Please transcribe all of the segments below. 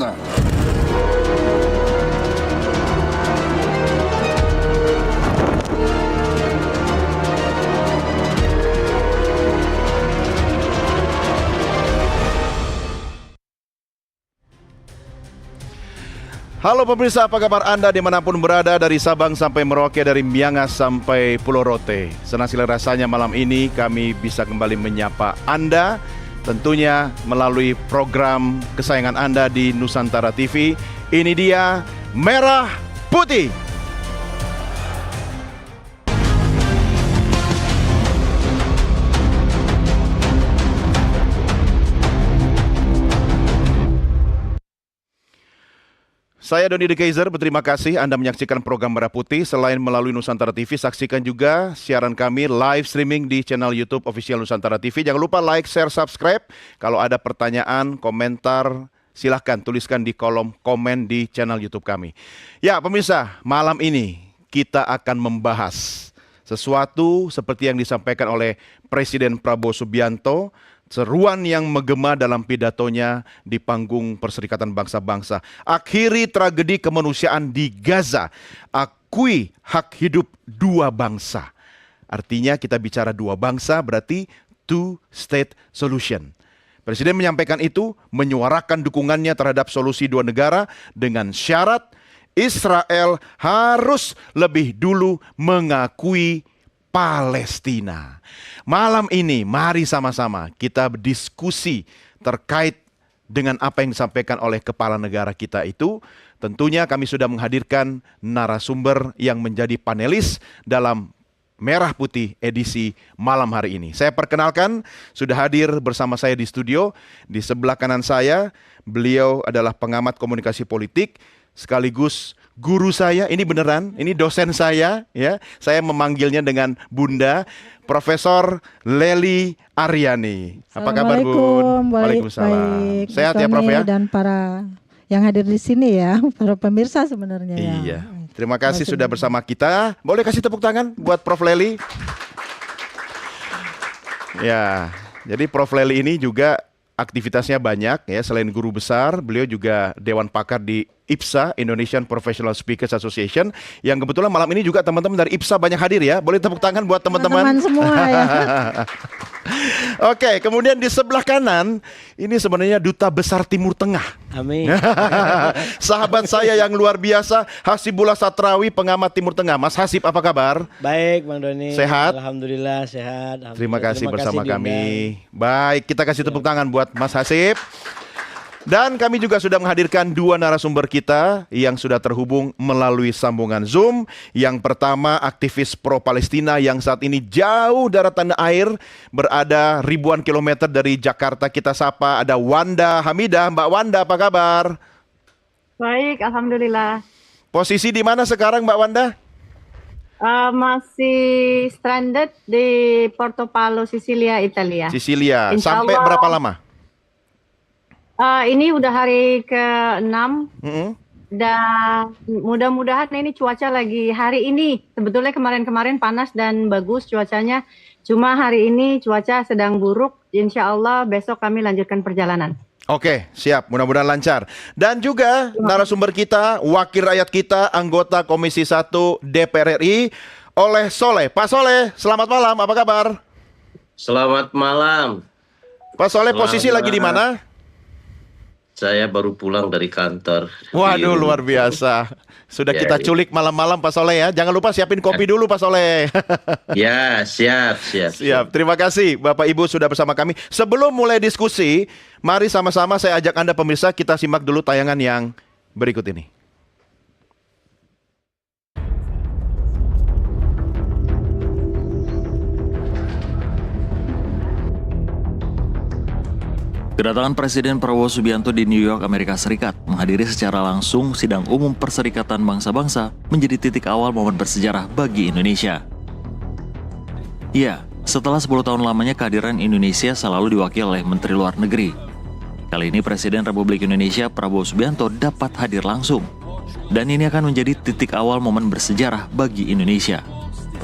Halo pemirsa, apa kabar Anda dimanapun berada, dari Sabang sampai Merauke, dari Miangas sampai Pulau Rote. Senang sekali rasanya malam ini kami bisa kembali menyapa Anda, tentunya melalui program kesayangan Anda di Nusantara TV. Ini dia Merah Putih. Saya Doni The Kaiser, berterima kasih Anda menyaksikan program Merah Putih. Selain melalui Nusantara TV, saksikan juga siaran kami live streaming di channel YouTube official Nusantara TV. Jangan lupa like, share, subscribe. Kalau ada pertanyaan, komentar, silahkan tuliskan di kolom komen di channel YouTube kami. Ya pemirsa, malam ini kita akan membahas sesuatu seperti yang disampaikan oleh Presiden Prabowo Subianto, seruan yang menggema dalam pidatonya di panggung Perserikatan Bangsa-Bangsa. Akhiri tragedi kemanusiaan di Gaza. Akui hak hidup dua bangsa. Artinya kita bicara dua bangsa berarti two-state solution. Presiden menyampaikan itu, menyuarakan dukungannya terhadap solusi dua negara dengan syarat Israel harus lebih dulu mengakui Palestina. Malam ini mari sama-sama kita berdiskusi terkait dengan apa yang disampaikan oleh kepala negara kita itu. Tentunya kami sudah menghadirkan narasumber yang menjadi panelis dalam Merah Putih edisi malam hari ini. Saya perkenalkan, sudah hadir bersama saya di studio. Di sebelah kanan saya, beliau adalah pengamat komunikasi politik sekaligus guru saya, ini beneran, ini dosen saya, ya. Saya memanggilnya dengan Bunda, Profesor Lely Aryani. Apa kabar, Bun? Waalaikumsalam. Baik. Sehat ya, Prof ya? Dan para yang hadir di sini ya, para pemirsa sebenarnya. Iya. Terima kasih sudah bersama kita. Boleh kasih tepuk tangan buat Prof Lely? Ya, jadi Prof Lely ini juga aktivitasnya banyak ya. Selain guru besar, beliau juga dewan pakar di IPSA, Indonesian Professional Speakers Association, yang kebetulan malam ini juga teman-teman dari IPSA banyak hadir ya. Boleh tepuk tangan buat teman-teman semua ya. Oke, kemudian di sebelah kanan ini sebenarnya Duta Besar Timur Tengah. Amin. Sahabat saya yang luar biasa, Hasibullah Satrawi, pengamat Timur Tengah. Mas Hasib, apa kabar? Baik, Bang Doni. Sehat? Alhamdulillah sehat. Alhamdulillah. Terima kasih bersama diundang. kami. Baik, kita kasih tepuk tangan buat Mas Hasib. Dan kami juga sudah menghadirkan dua narasumber kita yang sudah terhubung melalui sambungan Zoom. Yang pertama, aktivis pro-Palestina yang saat ini jauh dari tanah air, berada ribuan kilometer dari Jakarta. Kita sapa, ada Wanda Hamidah. Mbak Wanda, apa kabar? Baik, alhamdulillah. Posisi di mana sekarang, Mbak Wanda? Masih stranded di Portopalo, Sisilia, Italia. Sisilia. Insya Sampai Allah. berapa lama? Ini udah hari ke-6 Mm-mm. dan mudah-mudahan ini cuaca lagi hari ini. Sebetulnya kemarin-kemarin panas dan bagus cuacanya. Cuma hari ini cuaca sedang buruk. Insya Allah besok kami lanjutkan perjalanan. Oke, siap. Mudah-mudahan lancar. Dan juga narasumber kita, wakil rakyat kita, anggota Komisi 1 DPR RI, Oleh Soleh. Pak Soleh, selamat malam. Apa kabar? Selamat malam. Pak Soleh, posisi lagi di mana? Saya baru pulang dari kantor. Waduh, luar biasa. Sudah Ya, kita ya. culik malam-malam Pak Soleh ya. Jangan lupa siapin kopi dulu Pak Soleh. Ya, siap. Siap. Terima kasih Bapak Ibu sudah bersama kami. Sebelum mulai diskusi, mari sama-sama saya ajak Anda pemirsa, kita simak dulu tayangan yang berikut ini. Kedatangan Presiden Prabowo Subianto di New York, Amerika Serikat menghadiri secara langsung sidang umum Perserikatan Bangsa-Bangsa menjadi titik awal momen bersejarah bagi Indonesia. Ya, setelah 10 tahun lamanya kehadiran Indonesia selalu diwakili oleh Menteri Luar Negeri. Kali ini Presiden Republik Indonesia Prabowo Subianto dapat hadir langsung. Dan ini akan menjadi titik awal momen bersejarah bagi Indonesia.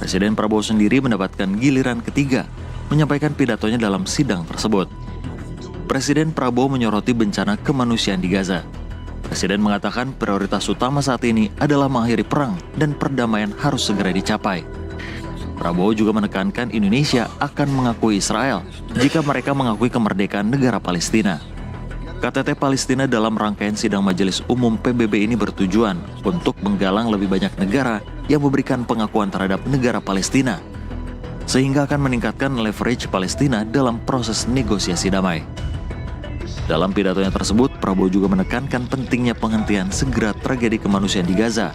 Presiden Prabowo sendiri mendapatkan giliran ketiga menyampaikan pidatonya dalam sidang tersebut. Presiden Prabowo menyoroti bencana kemanusiaan di Gaza. Presiden mengatakan prioritas utama saat ini adalah mengakhiri perang dan perdamaian harus segera dicapai. Prabowo juga menekankan Indonesia akan mengakui Israel jika mereka mengakui kemerdekaan negara Palestina. KTT Palestina dalam rangkaian sidang Majelis Umum PBB ini bertujuan untuk menggalang lebih banyak negara yang memberikan pengakuan terhadap negara Palestina, sehingga akan meningkatkan leverage Palestina dalam proses negosiasi damai. Dalam pidatonya tersebut, Prabowo juga menekankan pentingnya penghentian segera tragedi kemanusiaan di Gaza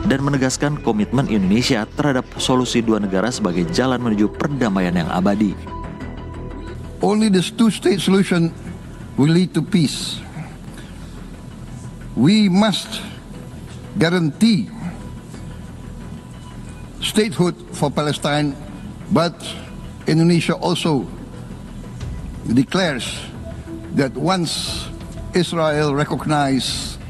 dan menegaskan komitmen Indonesia terhadap solusi dua negara sebagai jalan menuju perdamaian yang abadi. Only this two-state solution will lead to peace. We must guarantee statehood for Palestine, but Indonesia also declares that once Israel recognizes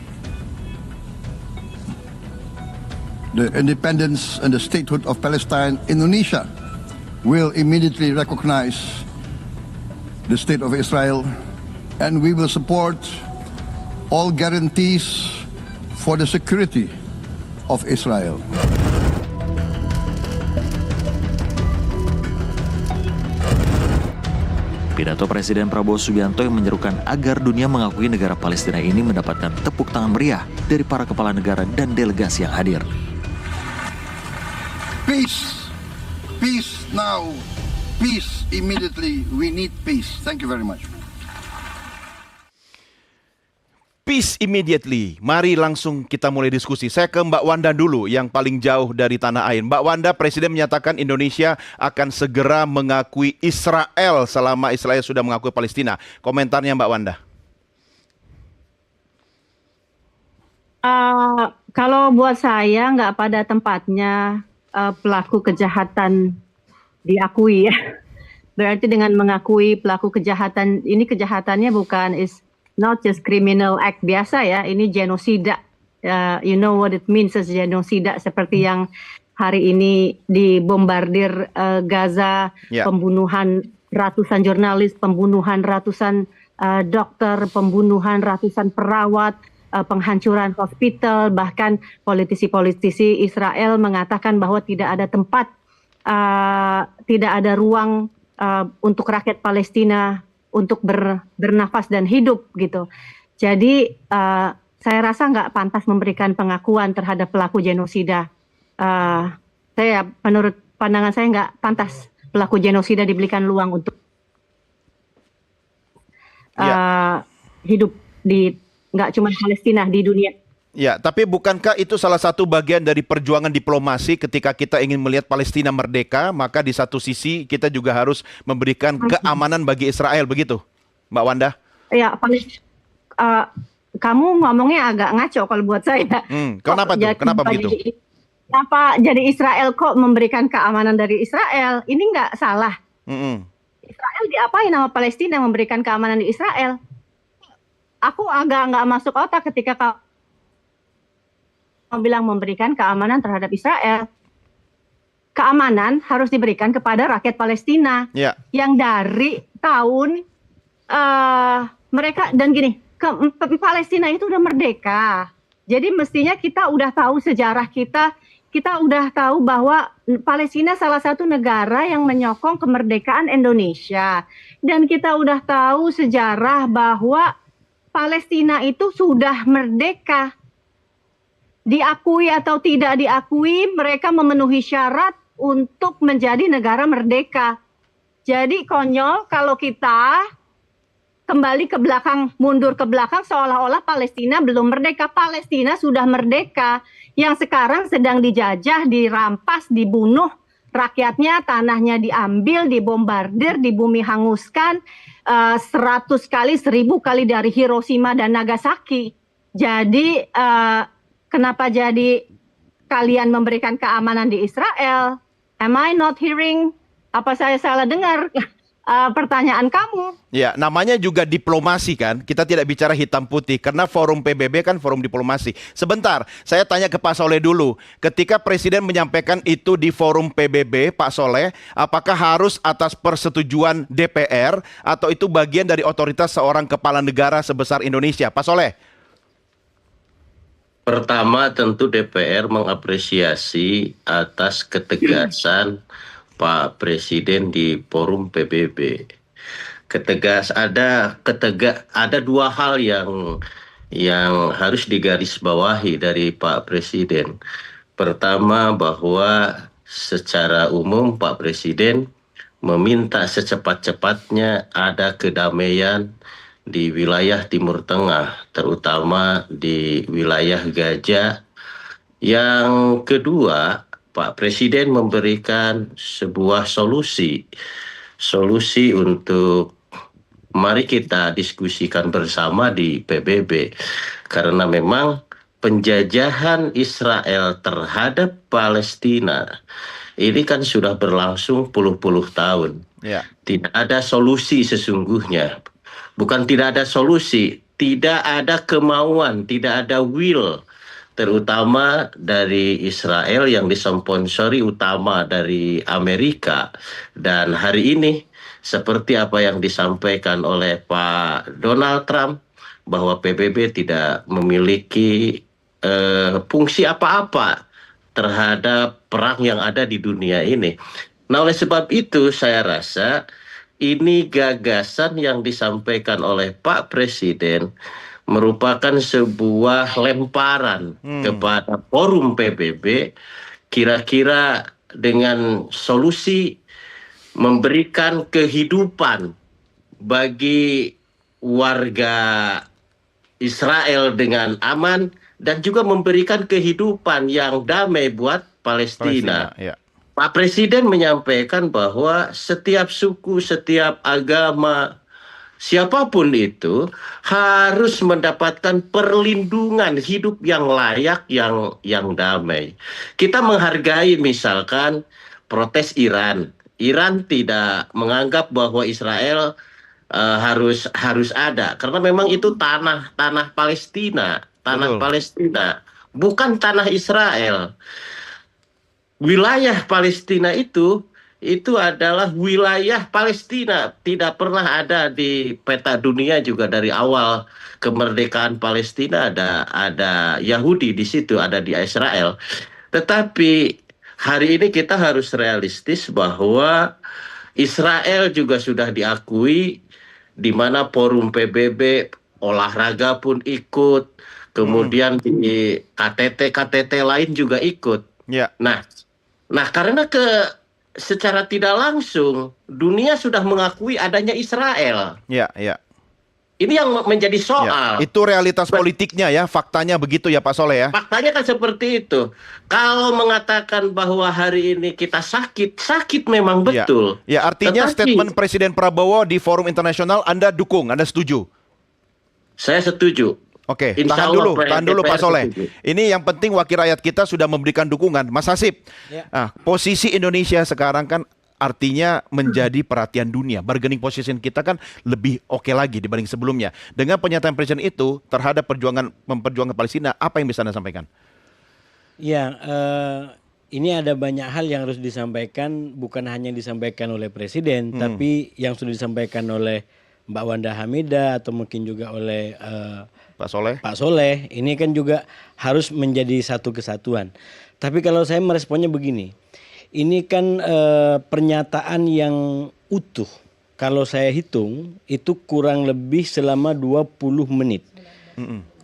the independence and the statehood of Palestine, Indonesia will immediately recognize the state of Israel, and we will support all guarantees for the security of Israel. Pidato Presiden Prabowo Subianto yang menyerukan agar dunia mengakui negara Palestina ini mendapatkan tepuk tangan meriah dari para kepala negara dan delegasi yang hadir. Peace. Peace now. Peace immediately. We need peace. Thank you very much. Peace immediately. Mari langsung kita mulai diskusi. Saya ke Mbak Wanda dulu yang paling jauh dari tanah air. Mbak Wanda, Presiden menyatakan Indonesia akan segera mengakui Israel selama Israel sudah mengakui Palestina. Komentarnya Mbak Wanda. Kalau buat saya nggak pada tempatnya pelaku kejahatan diakui ya. Berarti dengan mengakui pelaku kejahatan, ini kejahatannya bukan is not just criminal act biasa ya, ini genosida. You know what it means as genosida, seperti yang hari ini dibombardir Gaza, pembunuhan ratusan jurnalis, pembunuhan ratusan dokter, pembunuhan ratusan perawat, penghancuran hospital, bahkan politisi-politisi Israel mengatakan bahwa tidak ada tempat, tidak ada ruang untuk rakyat Palestina untuk bernafas dan hidup gitu. Jadi saya rasa nggak pantas memberikan pengakuan terhadap pelaku genosida. Menurut pandangan saya nggak pantas pelaku genosida diberikan ruang untuk hidup di nggak cuma Palestina, di dunia. Ya, tapi bukankah itu salah satu bagian dari perjuangan diplomasi ketika kita ingin melihat Palestina merdeka, maka di satu sisi kita juga harus memberikan keamanan bagi Israel, begitu, Mbak Wanda? Ya, kamu ngomongnya agak ngaco kalau buat saya. Kenapa tuh? Kenapa begitu? Kenapa jadi Israel kok memberikan keamanan dari Israel? Ini nggak salah. Israel diapain sama Palestina memberikan keamanan di Israel? Aku agak nggak masuk otak ketika kamu bilang memberikan keamanan terhadap Israel. Keamanan harus diberikan kepada rakyat Palestina yang dari tahun mereka, dan gini, Palestina itu udah merdeka. Jadi mestinya kita udah tahu sejarah kita udah tahu bahwa Palestina salah satu negara yang menyokong kemerdekaan Indonesia. Dan kita udah tahu sejarah bahwa Palestina itu sudah merdeka. Diakui atau tidak diakui, mereka memenuhi syarat untuk menjadi negara merdeka. Jadi konyol kalau kita kembali ke belakang, mundur ke belakang seolah-olah Palestina belum merdeka. Palestina sudah merdeka, yang sekarang sedang dijajah, dirampas, dibunuh, rakyatnya, tanahnya diambil, dibombardir, dibumi hanguskan 100 kali, 1000 kali dari Hiroshima dan Nagasaki. Jadi kenapa jadi kalian memberikan keamanan di Israel? Am I not hearing? Apa saya salah dengar pertanyaan kamu? Ya, namanya juga diplomasi kan. Kita tidak bicara hitam putih karena forum PBB kan forum diplomasi. Sebentar, saya tanya ke Pak Soleh dulu. Ketika Presiden menyampaikan itu di forum PBB, Pak Soleh, apakah harus atas persetujuan DPR atau itu bagian dari otoritas seorang kepala negara sebesar Indonesia? Pak Soleh. Pertama tentu DPR mengapresiasi atas ketegasan Pak Presiden di forum PBB. Ada dua hal yang harus digarisbawahi dari Pak Presiden. Pertama, bahwa secara umum Pak Presiden meminta secepat-cepatnya ada kedamaian di wilayah Timur Tengah, terutama di wilayah Gaza. Yang kedua, Pak Presiden memberikan sebuah solusi untuk mari kita diskusikan bersama di PBB. Karena memang penjajahan Israel terhadap Palestina ini kan sudah berlangsung puluh-puluh tahun. Ya. Tidak ada solusi sesungguhnya. Bukan tidak ada solusi, tidak ada kemauan, tidak ada will, terutama dari Israel yang disponsori utama dari Amerika. Dan hari ini, seperti apa yang disampaikan oleh Pak Donald Trump, bahwa PBB tidak memiliki fungsi apa-apa terhadap perang yang ada di dunia ini. Nah, oleh sebab itu saya rasa ini gagasan yang disampaikan oleh Pak Presiden merupakan sebuah lemparan kepada forum PBB, kira-kira dengan solusi memberikan kehidupan bagi warga Israel dengan aman dan juga memberikan kehidupan yang damai buat Palestina. Ya. Pak Presiden menyampaikan bahwa setiap suku, setiap agama, siapapun itu harus mendapatkan perlindungan hidup yang layak, yang damai. Kita menghargai misalkan protes Iran. Iran tidak menganggap bahwa Israel harus ada, karena memang itu tanah Palestina, Betul. Palestina, bukan tanah Israel. Wilayah Palestina itu adalah wilayah Palestina, tidak pernah ada di peta dunia juga dari awal kemerdekaan Palestina ada Yahudi di situ, ada di Israel. Tetapi hari ini kita harus realistis bahwa Israel juga sudah diakui, di mana forum PBB olahraga pun ikut, kemudian di KTT lain juga ikut. Ya. Nah, karena secara tidak langsung dunia sudah mengakui adanya Israel. Ya. Ini yang menjadi soal. Ya. Itu realitas politiknya ya, faktanya begitu ya Pak Soleh ya. Faktanya kan seperti itu. Kalau mengatakan bahwa hari ini kita sakit memang betul. Ya, artinya Tetapi statement Presiden Prabowo di forum internasional Anda dukung, Anda setuju? saya setuju. Oke, Insya tahan Allah dulu Pak DPR Soleh. setuju. Ini yang penting wakil rakyat kita sudah memberikan dukungan. Mas Hasib, Ya. posisi Indonesia sekarang kan artinya menjadi perhatian dunia. Bargaining position kita kan lebih oke lagi dibanding sebelumnya. Dengan pernyataan Presiden itu terhadap memperjuangkan Palestina, apa yang bisa Anda sampaikan? Ya, ini ada banyak hal yang harus disampaikan, bukan hanya disampaikan oleh Presiden, tapi yang sudah disampaikan oleh Mbak Wanda Hamidah atau mungkin juga oleh Pak Soleh? Pak Soleh. Ini kan juga harus menjadi satu kesatuan. Tapi kalau saya meresponnya begini, ini kan pernyataan yang utuh. Kalau saya hitung itu kurang lebih selama 20 menit.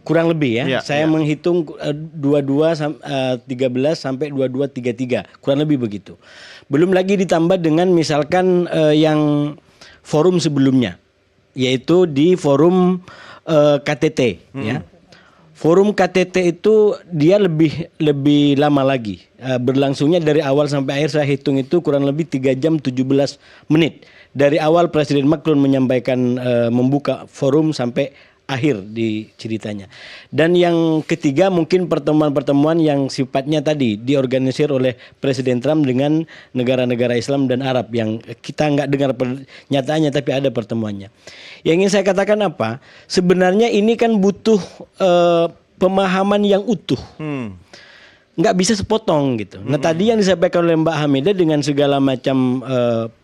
Kurang lebih ya. Ya, Saya menghitung 13 sampai 22:33, kurang lebih begitu. Belum lagi ditambah dengan misalkan yang forum sebelumnya, yaitu di forum KTT ya. Forum KTT itu dia lebih lama lagi. Berlangsungnya dari awal sampai akhir saya hitung itu kurang lebih 3 jam 17 menit. Dari awal Presiden Macron menyampaikan membuka forum sampai akhir di ceritanya. Dan yang ketiga mungkin pertemuan-pertemuan yang sifatnya tadi diorganisir oleh Presiden Trump dengan negara-negara Islam dan Arab yang kita nggak dengar pernyataannya tapi ada pertemuannya. Yang ingin saya katakan apa? Sebenarnya ini kan butuh pemahaman yang utuh. nggak bisa sepotong gitu. Nah tadi yang disampaikan oleh Mbak Hamidah dengan segala macam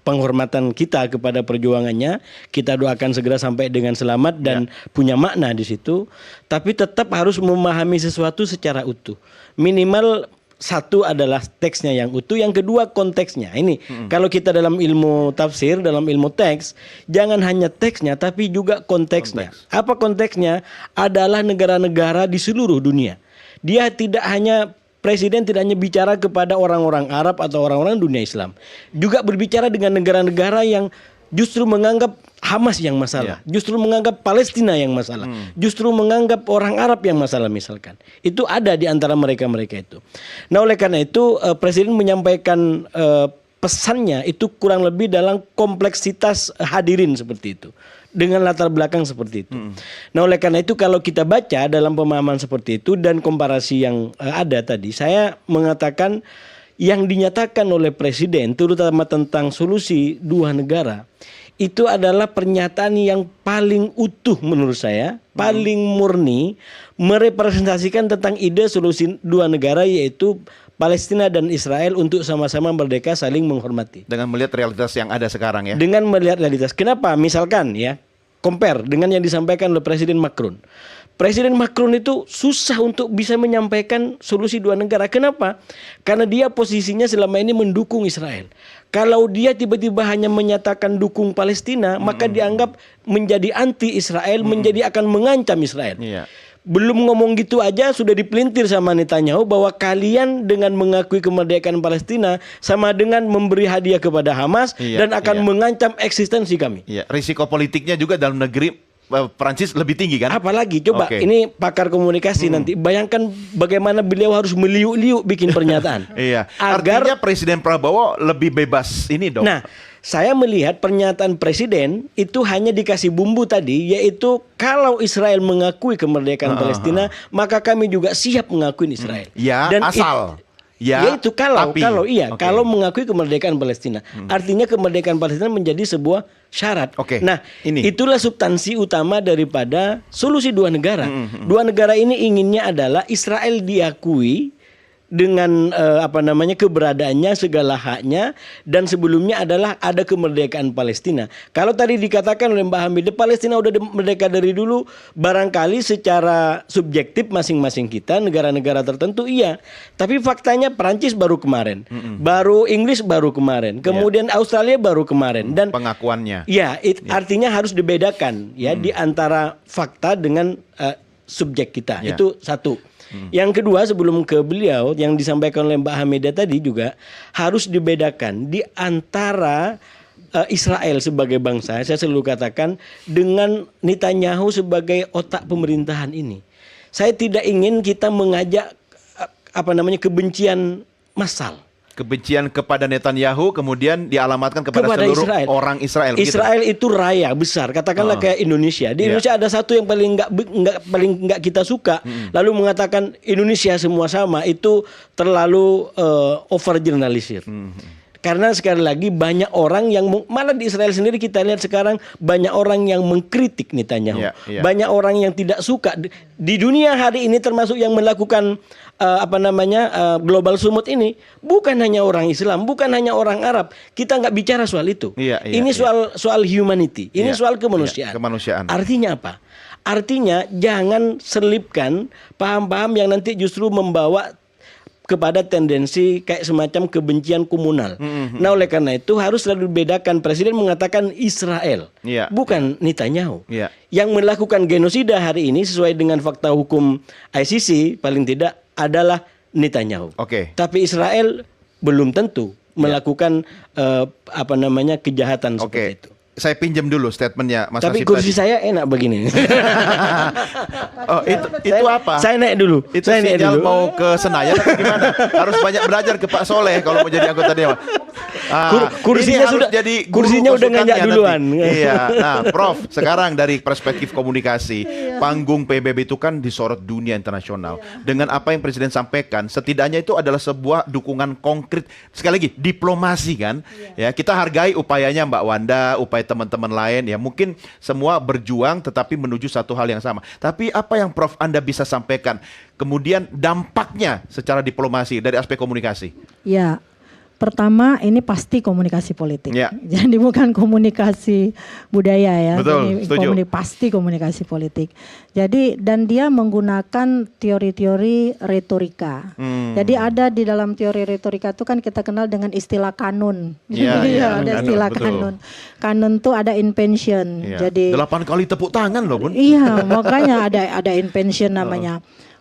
penghormatan kita kepada perjuangannya, kita doakan segera sampai dengan selamat dan punya makna di situ. Tapi tetap harus memahami sesuatu secara utuh. Minimal satu adalah teksnya yang utuh, yang kedua konteksnya. Ini kalau kita dalam ilmu tafsir, dalam ilmu teks, jangan hanya teksnya tapi juga konteksnya. Apa konteksnya? Adalah negara-negara di seluruh dunia. Dia tidak hanya presiden tidak hanya bicara kepada orang-orang Arab atau orang-orang dunia Islam, juga berbicara dengan negara-negara yang justru menganggap Hamas yang masalah, justru menganggap Palestina yang masalah, justru menganggap orang Arab yang masalah misalkan. Itu ada di antara mereka-mereka itu. Nah oleh karena itu presiden menyampaikan pesannya itu kurang lebih dalam kompleksitas hadirin seperti itu. Dengan latar belakang seperti itu. Nah oleh karena itu kalau kita baca dalam pemahaman seperti itu dan komparasi yang ada tadi, saya mengatakan yang dinyatakan oleh presiden terutama tentang solusi dua negara itu adalah pernyataan yang paling utuh menurut saya, paling murni merepresentasikan tentang ide solusi dua negara yaitu Palestina dan Israel untuk sama-sama merdeka saling menghormati. Dengan melihat realitas yang ada sekarang ya. Dengan melihat realitas. Kenapa? Misalkan ya, compare dengan yang disampaikan oleh Presiden Macron. Presiden Macron itu susah untuk bisa menyampaikan solusi dua negara. Kenapa? Karena dia posisinya selama ini mendukung Israel. Kalau dia tiba-tiba hanya menyatakan dukung Palestina, maka dianggap menjadi anti Israel, menjadi akan mengancam Israel. Belum ngomong gitu aja sudah dipelintir sama Netanyahu bahwa kalian dengan mengakui kemerdekaan Palestina sama dengan memberi hadiah kepada Hamas dan akan mengancam eksistensi kami. Risiko politiknya juga dalam negeri Prancis lebih tinggi kan? Apalagi coba ini pakar komunikasi nanti bayangkan bagaimana beliau harus meliuk-liuk bikin pernyataan. Artinya Presiden Prabowo lebih bebas ini dong. Nah, saya melihat pernyataan presiden itu hanya dikasih bumbu tadi, yaitu kalau Israel mengakui kemerdekaan Palestina, maka kami juga siap mengakui Israel. Dan asal. Yaitu kalau mengakui kemerdekaan Palestina. Artinya kemerdekaan Palestina menjadi sebuah syarat. Nah, itulah substansi utama daripada solusi dua negara. Dua negara ini inginnya adalah Israel diakui dengan keberadaannya, segala haknya, dan sebelumnya adalah ada kemerdekaan Palestina. Kalau tadi dikatakan oleh Mbak Hamidah Palestina udah merdeka dari dulu, barangkali secara subjektif masing-masing kita negara-negara tertentu iya, tapi faktanya Perancis baru kemarin, baru Inggris baru kemarin, kemudian Australia baru kemarin, dan pengakuannya. Artinya harus dibedakan ya di antara fakta dengan subjek kita. Itu satu. Yang kedua, sebelum ke beliau yang disampaikan oleh Mbak Hamidah tadi juga harus dibedakan di antara Israel sebagai bangsa, saya selalu katakan, dengan Netanyahu sebagai otak pemerintahan ini. Saya tidak ingin kita mengajak kebencian massal. Kebencian kepada Netanyahu kemudian dialamatkan kepada seluruh orang Israel. Israel itu raya besar, katakanlah kayak Indonesia. Di Indonesia ada satu yang paling nggak kita suka, lalu mengatakan Indonesia semua sama, itu terlalu overgeneralisir. Karena sekali lagi banyak orang yang malah di Israel sendiri kita lihat sekarang banyak orang yang mengkritik Netanyahu. Banyak orang yang tidak suka di dunia hari ini, termasuk yang melakukan global sumut ini bukan hanya orang Islam, bukan hanya orang Arab. Kita nggak bicara soal itu. Ini soal humanity, ini soal kemanusiaan. Artinya apa? Artinya jangan selipkan paham-paham yang nanti justru membawa kepada tendensi kayak semacam kebencian komunal. Nah oleh karena itu harus selalu dibedakan. Presiden mengatakan Israel, bukan Netanyahu. Yang melakukan genosida hari ini sesuai dengan fakta hukum ICC paling tidak adalah Netanyahu. Tapi Israel belum tentu melakukan kejahatan seperti itu. Saya pinjam dulu statementnya Mas Tapi Hasib kursi tadi. saya enak begini. Itu apa? Saya naik dulu. Itu sinyal mau ke Senayan atau gimana? Harus banyak belajar ke Pak Soleh kalau mau jadi anggota dewan. Kursinya ini harus sudah jadi guru kursinya udah pasukannya nganjak nanti. duluan. Iya. Nah, Prof, sekarang dari perspektif komunikasi, panggung PBB itu kan disorot dunia internasional. Dengan apa yang Presiden sampaikan, setidaknya itu adalah sebuah dukungan konkret. Sekali lagi, diplomasi kan. Ya, kita hargai upayanya Mbak Wanda, upaya teman-teman lain ya. Mungkin semua berjuang tetapi menuju satu hal yang sama. Tapi apa yang Prof Anda bisa sampaikan? Kemudian dampaknya secara diplomasi dari aspek komunikasi. Ya, pertama ini pasti komunikasi politik. Ya. Jadi bukan komunikasi budaya ya. Betul, Ini setuju. pasti komunikasi politik. Jadi dan dia menggunakan teori-teori retorika. Jadi ada di dalam teori retorika itu kan kita kenal dengan istilah kanun. Iya, iya, Ada kanun, istilah betul. kanun. Kanun tuh ada invention. Iya. Jadi 8 kali tepuk tangan loh, Bun. iya, makanya ada invention namanya.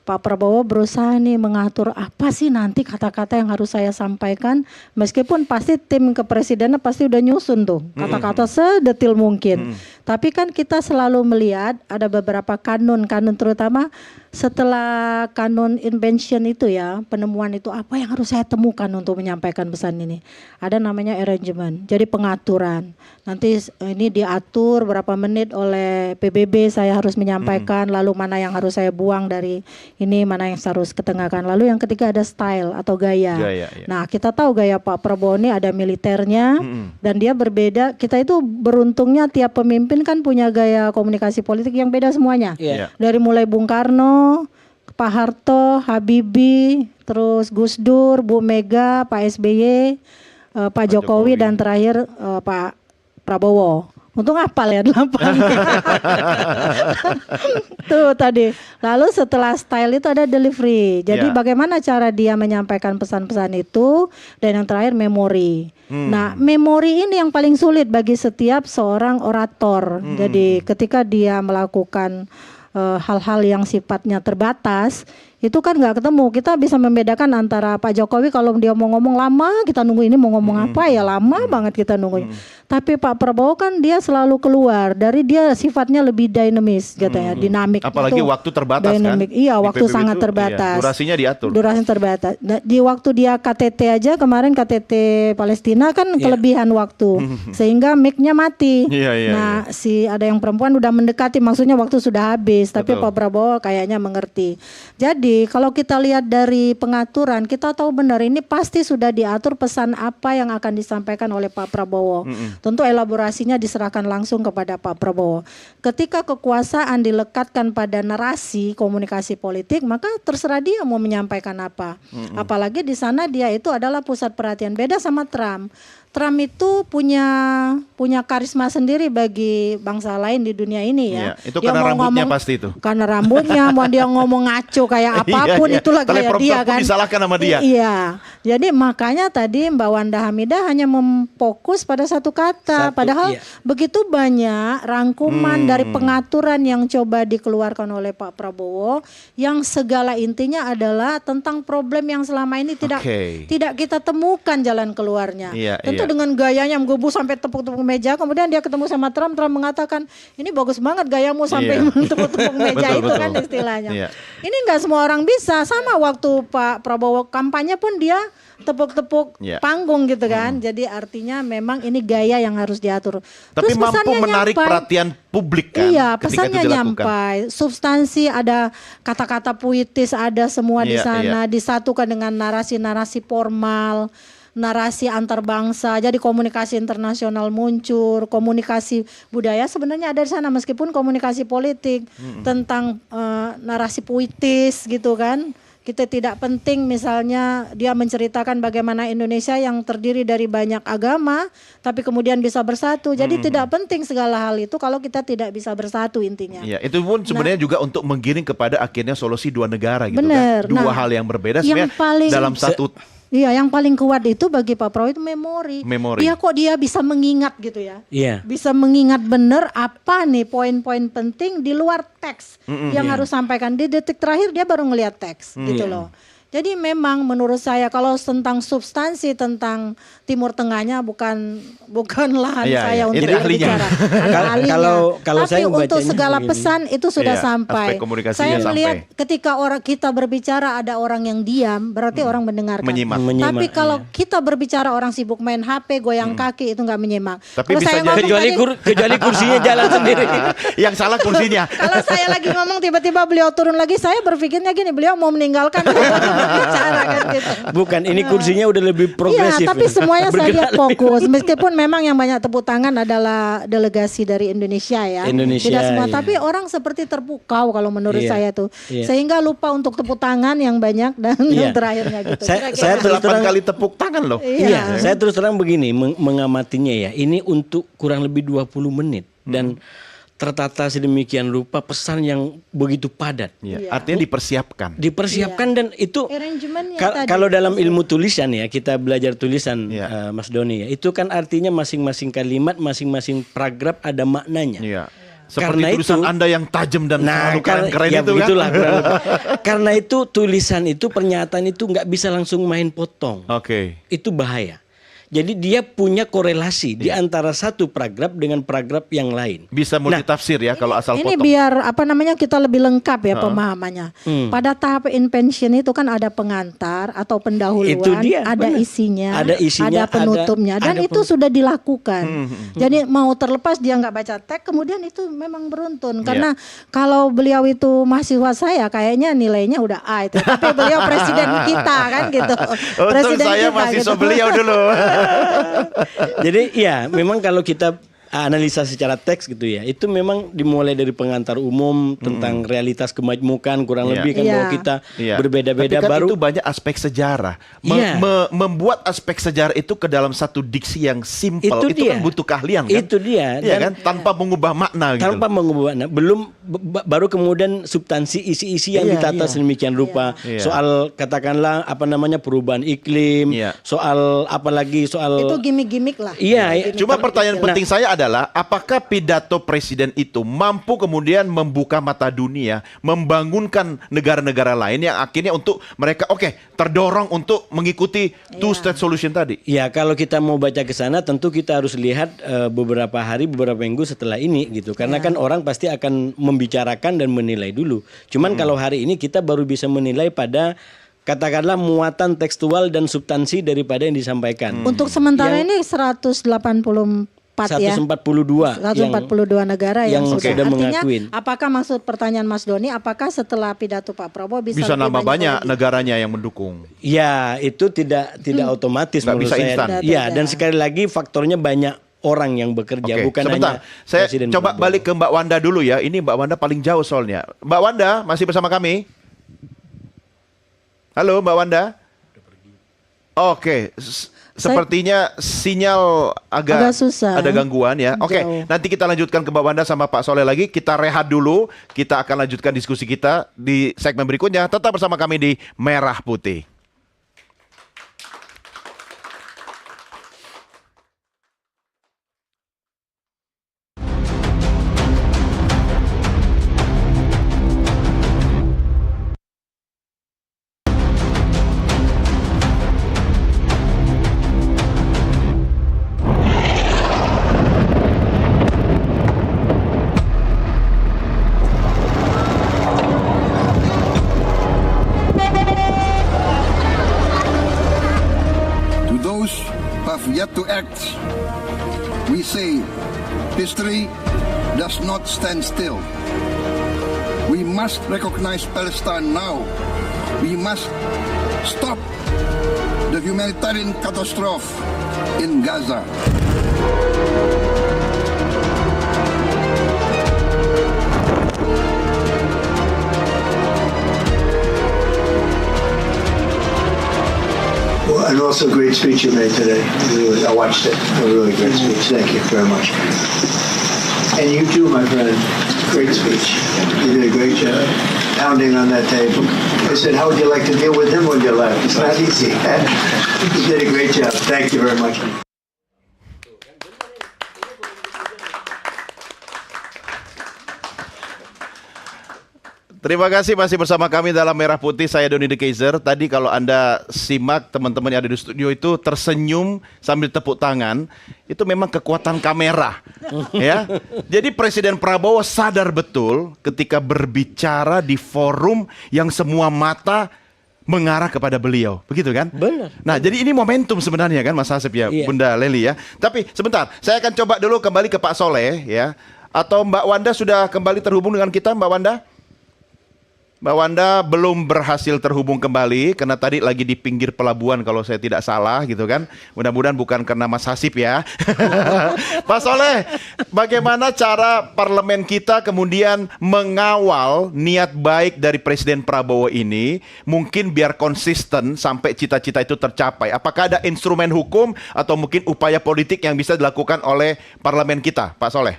Pak Prabowo berusaha nih mengatur apa sih nanti kata-kata yang harus saya sampaikan, meskipun pasti tim kepresidenan pasti udah nyusun tuh kata-kata sedetil mungkin. Tapi kan kita selalu melihat ada beberapa kanun terutama setelah kanun invention itu ya, penemuan itu apa yang harus saya temukan untuk menyampaikan pesan ini. Ada namanya arrangement, jadi pengaturan. Nanti ini diatur berapa menit oleh PBB saya harus menyampaikan, lalu mana yang harus saya buang dari ini, mana yang harus ketengahkan. Lalu yang ketiga ada style atau gaya. Gaya, ya. Nah, kita tahu gaya Pak Prabowo ini ada militernya dan dia berbeda. Kita itu beruntungnya tiap pemimpin kan punya gaya komunikasi politik yang beda semuanya. Iya. Dari mulai Bung Karno, Pak Harto, Habibie, terus Gus Dur, Bu Mega, Pak SBY, Pak Jokowi, dan terakhir Pak Prabowo. Untung hafal ya 8. Tuh tadi. Lalu setelah style itu ada delivery. Jadi Ya. bagaimana cara dia menyampaikan pesan-pesan itu, dan yang terakhir memori. Nah, memori ini yang paling sulit bagi setiap seorang orator. Jadi ketika dia melakukan hal-hal yang sifatnya terbatas, itu kan nggak ketemu. Kita bisa membedakan antara Pak Jokowi kalau dia mau ngomong lama, kita nunggu ini mau ngomong apa ya, lama banget kita nunggunya. Tapi Pak Prabowo kan dia selalu keluar dari, dia sifatnya lebih dinamis katanya, dinamik. Apalagi itu waktu terbatas dynamic. kan. Iya, Di waktu PBB sangat itu, terbatas. iya, durasinya diatur. Durasi terbatas. Nah, di waktu dia KTT aja kemarin, KTT Palestina kan kelebihan waktu, sehingga mic-nya mati. Iya, iya, Nah, si ada yang perempuan udah mendekati, maksudnya waktu sudah habis, tapi Betul. Pak Prabowo kayaknya mengerti. Jadi kalau kita lihat dari pengaturan, kita tahu benar ini pasti sudah diatur pesan apa yang akan disampaikan oleh Pak Prabowo. Tentu elaborasinya diserahkan langsung kepada Pak Prabowo. Ketika kekuasaan dilekatkan pada narasi komunikasi politik, maka terserah dia mau menyampaikan apa. Apalagi di sana dia itu adalah pusat perhatian. Beda sama Trump. Trump itu punya karisma sendiri bagi bangsa lain di dunia ini ya. Iya, itu Dia karena mau rambutnya ngomong- pasti itu. Karena rambutnya, mau dia ngomong ngaco kayak apapun, Iya, iya. itulah kayak Teleprompter dia pun kan. disalahkan sama dia. Iya. Jadi makanya tadi Mbak Wanda Hamidah hanya memfokus pada satu kata. Padahal iya. begitu banyak rangkuman dari pengaturan yang coba dikeluarkan oleh Pak Prabowo, yang segala intinya adalah tentang problem yang selama ini tidak kita temukan jalan keluarnya. Iya, Tentu iya. dengan gayanya menggebu sampai tepuk-tepuk meja, kemudian dia ketemu sama Trump mengatakan, ini bagus banget gayamu sampai Iya. tepuk-tepuk meja. Betul, itu betul. kan istilahnya. Iya. Ini nggak semua orang bisa. Sama waktu Pak Prabowo kampanye pun dia tepuk-tepuk Iya. panggung gitu kan. Jadi artinya memang ini gaya yang harus diatur. Tapi Terus mampu pesannya menarik nyampai. perhatian publik kan. Iya, ketika pesannya itu dilakukan. nyampai. Substansi, ada kata-kata puitis, ada semua di Iya, sana, disatukan dengan narasi-narasi formal, narasi antar bangsa. Jadi komunikasi internasional muncul, komunikasi budaya sebenarnya ada di sana, meskipun komunikasi politik tentang narasi puitis gitu kan. Kita tidak penting misalnya dia menceritakan bagaimana Indonesia yang terdiri dari banyak agama tapi kemudian bisa bersatu. Jadi tidak penting segala hal itu kalau kita tidak bisa bersatu intinya. Iya, itu pun sebenarnya juga untuk menggiring kepada akhirnya solusi dua negara gitu Bener. kan. Dua Nah, hal yang berbeda yang sebenarnya paling- dalam satu. Iya, yang paling kuat itu bagi Pak Prabowo itu memori. Memori. Dia bisa mengingat gitu ya. Iya. Bisa mengingat benar apa nih poin-poin penting di luar teks yang harus sampaikan. Di detik terakhir dia baru ngelihat teks gitu loh. Jadi memang menurut saya kalau tentang substansi tentang Timur Tengahnya bukan lahan Iya, saya iya. untuk Itu ahlinya. berbicara. Ada ahlinya. Kalau Tapi saya untuk membacanya segala begini. pesan itu sudah Iya, sampai. aspek komunikasinya Saya sampai. melihat ketika orang kita berbicara ada orang yang diam, berarti orang mendengarkan. Menyimak. Tapi Menyimak, kalau kita berbicara orang sibuk main HP, goyang kaki itu nggak menyimak. Tapi Kalau bisa saya jadi- ngomong kecuali tadi- kecuali kursinya jalan sendiri. Yang salah kursinya. kalau saya lagi ngomong tiba-tiba beliau turun lagi, saya berpikirnya gini, beliau mau meninggalkan bicara kan gitu. Bukan, ini kursinya udah lebih progresif. Iya, tapi semuanya saya lihat Bergerak lebih fokus. Meskipun memang yang banyak tepuk tangan adalah delegasi dari Indonesia ya. Indonesia, Tidak semua, iya. tapi orang seperti terpukau kalau menurut Iya, saya tuh. iya. Sehingga lupa untuk tepuk tangan yang banyak dan Iya. yang terakhirnya gitu. Saya Kira-kira. terus 8 terang kali tepuk tangan loh. Iya, saya terus terang begini mengamatinya ya. Ini untuk kurang lebih 20 menit dan tertata sedemikian rupa pesan yang begitu padat. Iya. Artinya dipersiapkan. Dipersiapkan dan itu Arrangementnya tadi. kalau dalam ilmu tulisan ya, kita belajar tulisan Iya. Mas Doni ya. Itu kan artinya masing-masing kalimat, masing-masing paragraf ada maknanya. Iya. Seperti Karena tulisan itu- Anda yang tajam dan selalu keren-keren ya itu kan. begitulah kurang lebih. Karena itu tulisan itu, pernyataan itu nggak bisa langsung main potong. Oke. Itu bahaya. Jadi dia punya korelasi di antara satu paragraf dengan paragraf yang lain. Bisa multitafsir ya kalau asal Ini potong. biar apa namanya kita lebih lengkap ya pemahamannya. Pada tahap invention itu kan ada pengantar atau pendahuluan, Itu dia, ada benar. isinya, Ada isinya, ada penutupnya, dan ada itu sudah dilakukan. Hmm, Jadi mau terlepas dia nggak baca teks, kemudian itu memang beruntun. Iya. Karena kalau beliau itu mahasiswa saya, kayaknya nilainya udah A itu. Tapi beliau presiden kita kan gitu. Untung saya mahasiswa beliau dulu. Jadi ya memang kalau kita analisa secara teks gitu ya, itu memang dimulai dari pengantar umum tentang realitas kemajmukan kurang Iya. lebih kan Iya. bahwa kita Iya. berbeda-beda Tapi kan baru. itu banyak aspek sejarah. Iya. Membuat aspek sejarah itu ke dalam satu diksi yang simpel Itu itu kan dia. butuh keahlian kan. Itu dia. Iya Dan kan tanpa mengubah makna gitu. tanpa mengubah makna. Belum baru kemudian substansi isi-isi yang Iya, ditata iya. sedemikian rupa. Iya. Soal katakanlah apa namanya perubahan iklim, Iya. soal apalagi soal Itu gimmick-gimmick lah. Iya, Cuma pertanyaan Nah, penting saya adalah apakah pidato presiden itu mampu kemudian membuka mata dunia, membangunkan negara-negara lain yang akhirnya untuk mereka terdorong untuk mengikuti two-state solution tadi. ya kalau kita mau baca ke sana tentu kita harus lihat beberapa hari, beberapa minggu setelah ini gitu. Karena kan orang pasti akan membicarakan dan menilai dulu. Cuman kalau hari ini kita baru bisa menilai pada katakanlah muatan tekstual dan substansi daripada yang disampaikan. Untuk sementara ini 184 ya. 142 142 negara yang, yang sudah. sudah Artinya, mengakuin. apakah maksud pertanyaan Mas Doni, apakah setelah pidato Pak Prabowo bisa Bisa lebih nambah banyak lagi? negaranya yang mendukung. Ya, itu tidak otomatis Nggak menurut bisa saya. instan. Ya, Tidak. dan sekali lagi faktornya banyak orang yang bekerja, Oke, bukan sebentar. hanya Saya Presiden coba Prabowo. balik ke Mbak Wanda dulu ya. Ini Mbak Wanda paling jauh soalnya. Mbak Wanda masih bersama kami? Halo Mbak Wanda? Oke, sepertinya sinyal Agak susah. ada gangguan ya. Oke, Jauh. nanti kita lanjutkan ke Mbak Wanda sama Pak Soleh lagi. Kita rehat dulu. Kita akan lanjutkan diskusi kita di segmen berikutnya. Tetap bersama kami di Merah Putih. To those who have yet to act, we say history does not stand still. We must recognize Palestine now. We must stop the humanitarian catastrophe in Gaza. Well, and also a great speech you made today. Really, I watched it. A really great speech. Thank you very much. And you too, my friend. Great speech. You did a great job pounding on that table. I said, how would you like to deal with him when you left? It's not easy. You did a great job. Thank you very much. Terima kasih masih bersama kami dalam Merah Putih. Saya Doni De Kaiser. Tadi kalau Anda simak teman-teman yang ada di studio itu tersenyum sambil tepuk tangan, itu memang kekuatan kamera. Ya. Jadi Presiden Prabowo sadar betul ketika berbicara di forum yang semua mata mengarah kepada beliau. Begitu kan? Benar. Nah, jadi ini momentum sebenarnya kan Mas Hasib ya, Iya. Bunda Leli ya. Tapi sebentar, saya akan coba dulu kembali ke Pak Soleh ya. Atau Mbak Wanda sudah kembali terhubung dengan kita, Mbak Wanda? Mbak Wanda belum berhasil terhubung kembali karena tadi lagi di pinggir pelabuhan kalau saya tidak salah gitu kan. Mudah-mudahan bukan karena Mas Hasib ya. Pak Soleh, bagaimana cara parlemen kita kemudian mengawal niat baik dari Presiden Prabowo ini mungkin biar konsisten sampai cita-cita itu tercapai? Apakah ada instrumen hukum atau mungkin upaya politik yang bisa dilakukan oleh parlemen kita, Pak Soleh?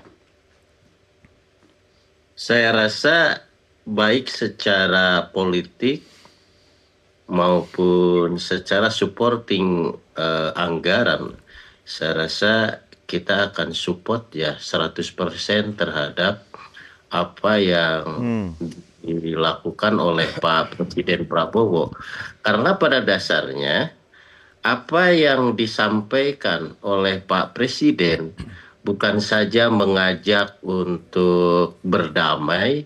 Saya rasa baik secara politik maupun secara supporting anggaran, saya rasa kita akan support ya 100% terhadap apa yang dilakukan oleh Pak Presiden Prabowo. Karena pada dasarnya apa yang disampaikan oleh Pak Presiden bukan saja mengajak untuk berdamai,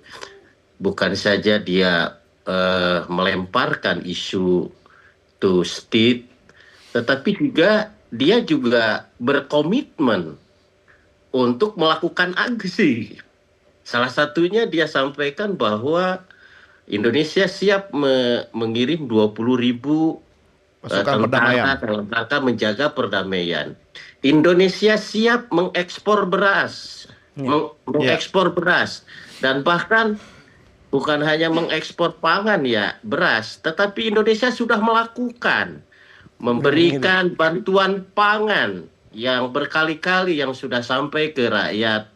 bukan saja dia melemparkan isu to state, tetapi juga dia juga berkomitmen untuk melakukan aksi. Salah satunya dia sampaikan bahwa Indonesia siap mengirim 20.000 Pasukan perdamaian dalam rangka menjaga perdamaian. Indonesia siap mengekspor beras, mengekspor beras, dan bahkan bukan hanya mengekspor pangan ya, beras, tetapi Indonesia sudah melakukan memberikan bantuan pangan yang berkali-kali yang sudah sampai ke rakyat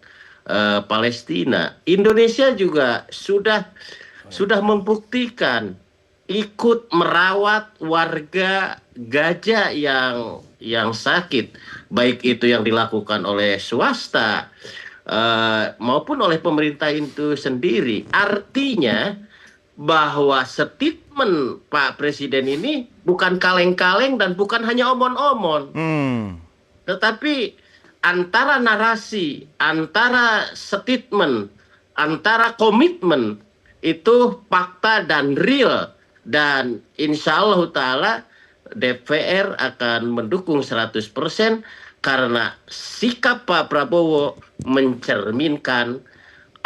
Palestina. Indonesia juga sudah membuktikan ikut merawat warga Gaza yang sakit, baik itu yang dilakukan oleh swasta maupun oleh pemerintah itu sendiri. Artinya bahwa statement Pak Presiden ini bukan kaleng-kaleng dan bukan hanya omon-omon, tetapi antara narasi, antara statement, antara komitmen itu fakta dan real. Dan insya Allah Ta'ala DPR akan mendukung 100% karena sikap Pak Prabowo mencerminkan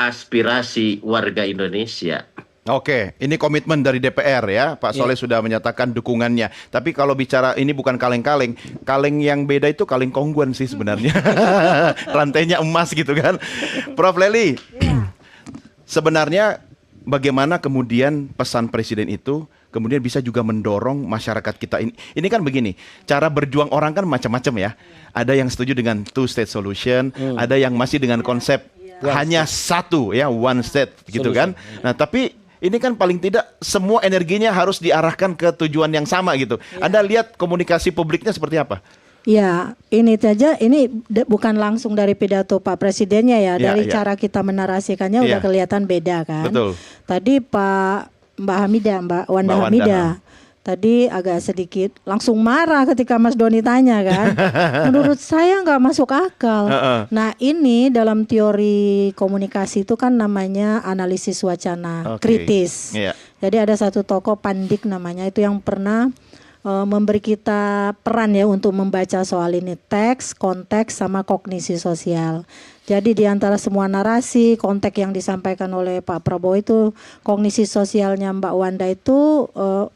aspirasi warga Indonesia. Oke, ini komitmen dari DPR ya, Pak Soleh sudah menyatakan dukungannya. Tapi kalau bicara ini bukan kaleng-kaleng, kaleng yang beda itu kaleng kongguan sih sebenarnya. Rantainya emas gitu kan. Prof Leli, sebenarnya bagaimana kemudian pesan Presiden itu kemudian bisa juga mendorong masyarakat kita ini. Ini kan begini, cara berjuang orang kan macam-macam ya. Ada yang setuju dengan two state solution, ada yang masih dengan konsep hanya satu ya, one state gitu kan. Nah, tapi ini kan paling tidak semua energinya harus diarahkan ke tujuan yang sama gitu. Anda lihat komunikasi publiknya seperti apa? Ya, ini saja ini bukan langsung dari pidato Pak Presidennya ya, dari ya. cara kita menarasikannya udah kelihatan beda kan. Betul. Tadi Mbak Wanda Hamidah tadi agak sedikit langsung marah ketika Mas Doni tanya kan. Menurut saya nggak masuk akal. Nah, ini dalam teori komunikasi itu kan namanya analisis wacana kritis. Jadi ada satu tokoh Pandik namanya, itu yang pernah memberi kita peran ya untuk membaca soal ini, teks, konteks, sama kognisi sosial. Jadi di antara semua narasi, konteks yang disampaikan oleh Pak Prabowo itu, kognisi sosialnya Mbak Wanda itu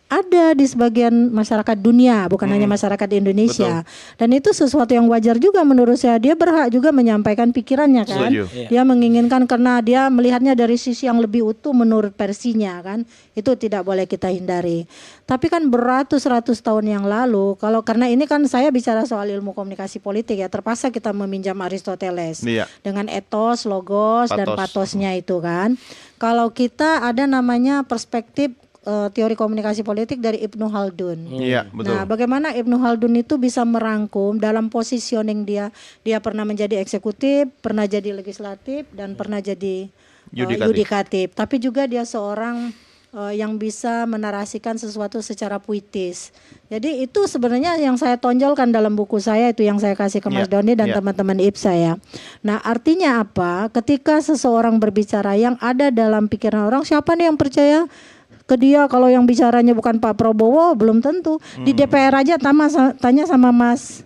ada di sebagian masyarakat dunia, bukan hanya masyarakat Indonesia. Betul. Dan itu sesuatu yang wajar juga menurut saya. Dia berhak juga menyampaikan pikirannya kan. Dia menginginkan karena dia melihatnya dari sisi yang lebih utuh menurut versinya kan. Itu tidak boleh kita hindari. Tapi kan beratus-ratus tahun yang lalu, karena ini kan saya bicara soal ilmu komunikasi politik ya, terpaksa kita meminjam Aristoteles. Dengan etos, logos, dan patosnya itu kan. Kalau kita ada namanya perspektif teori komunikasi politik dari Ibnu Khaldun. Iya, betul. Nah, bagaimana Ibnu Khaldun itu bisa merangkum dalam positioning dia pernah menjadi eksekutif, pernah jadi legislatif, dan pernah jadi yudikatif, tapi juga dia seorang yang bisa menarasikan sesuatu secara puitis. Jadi itu sebenarnya yang saya tonjolkan dalam buku saya, itu yang saya kasih ke Mas Doni dan teman-teman IP saya. Nah, artinya apa? Ketika seseorang berbicara, yang ada dalam pikiran orang, siapa nih yang percaya ke dia kalau yang bicaranya bukan Pak Prabowo? Belum tentu. Di DPR aja tanya sama Mas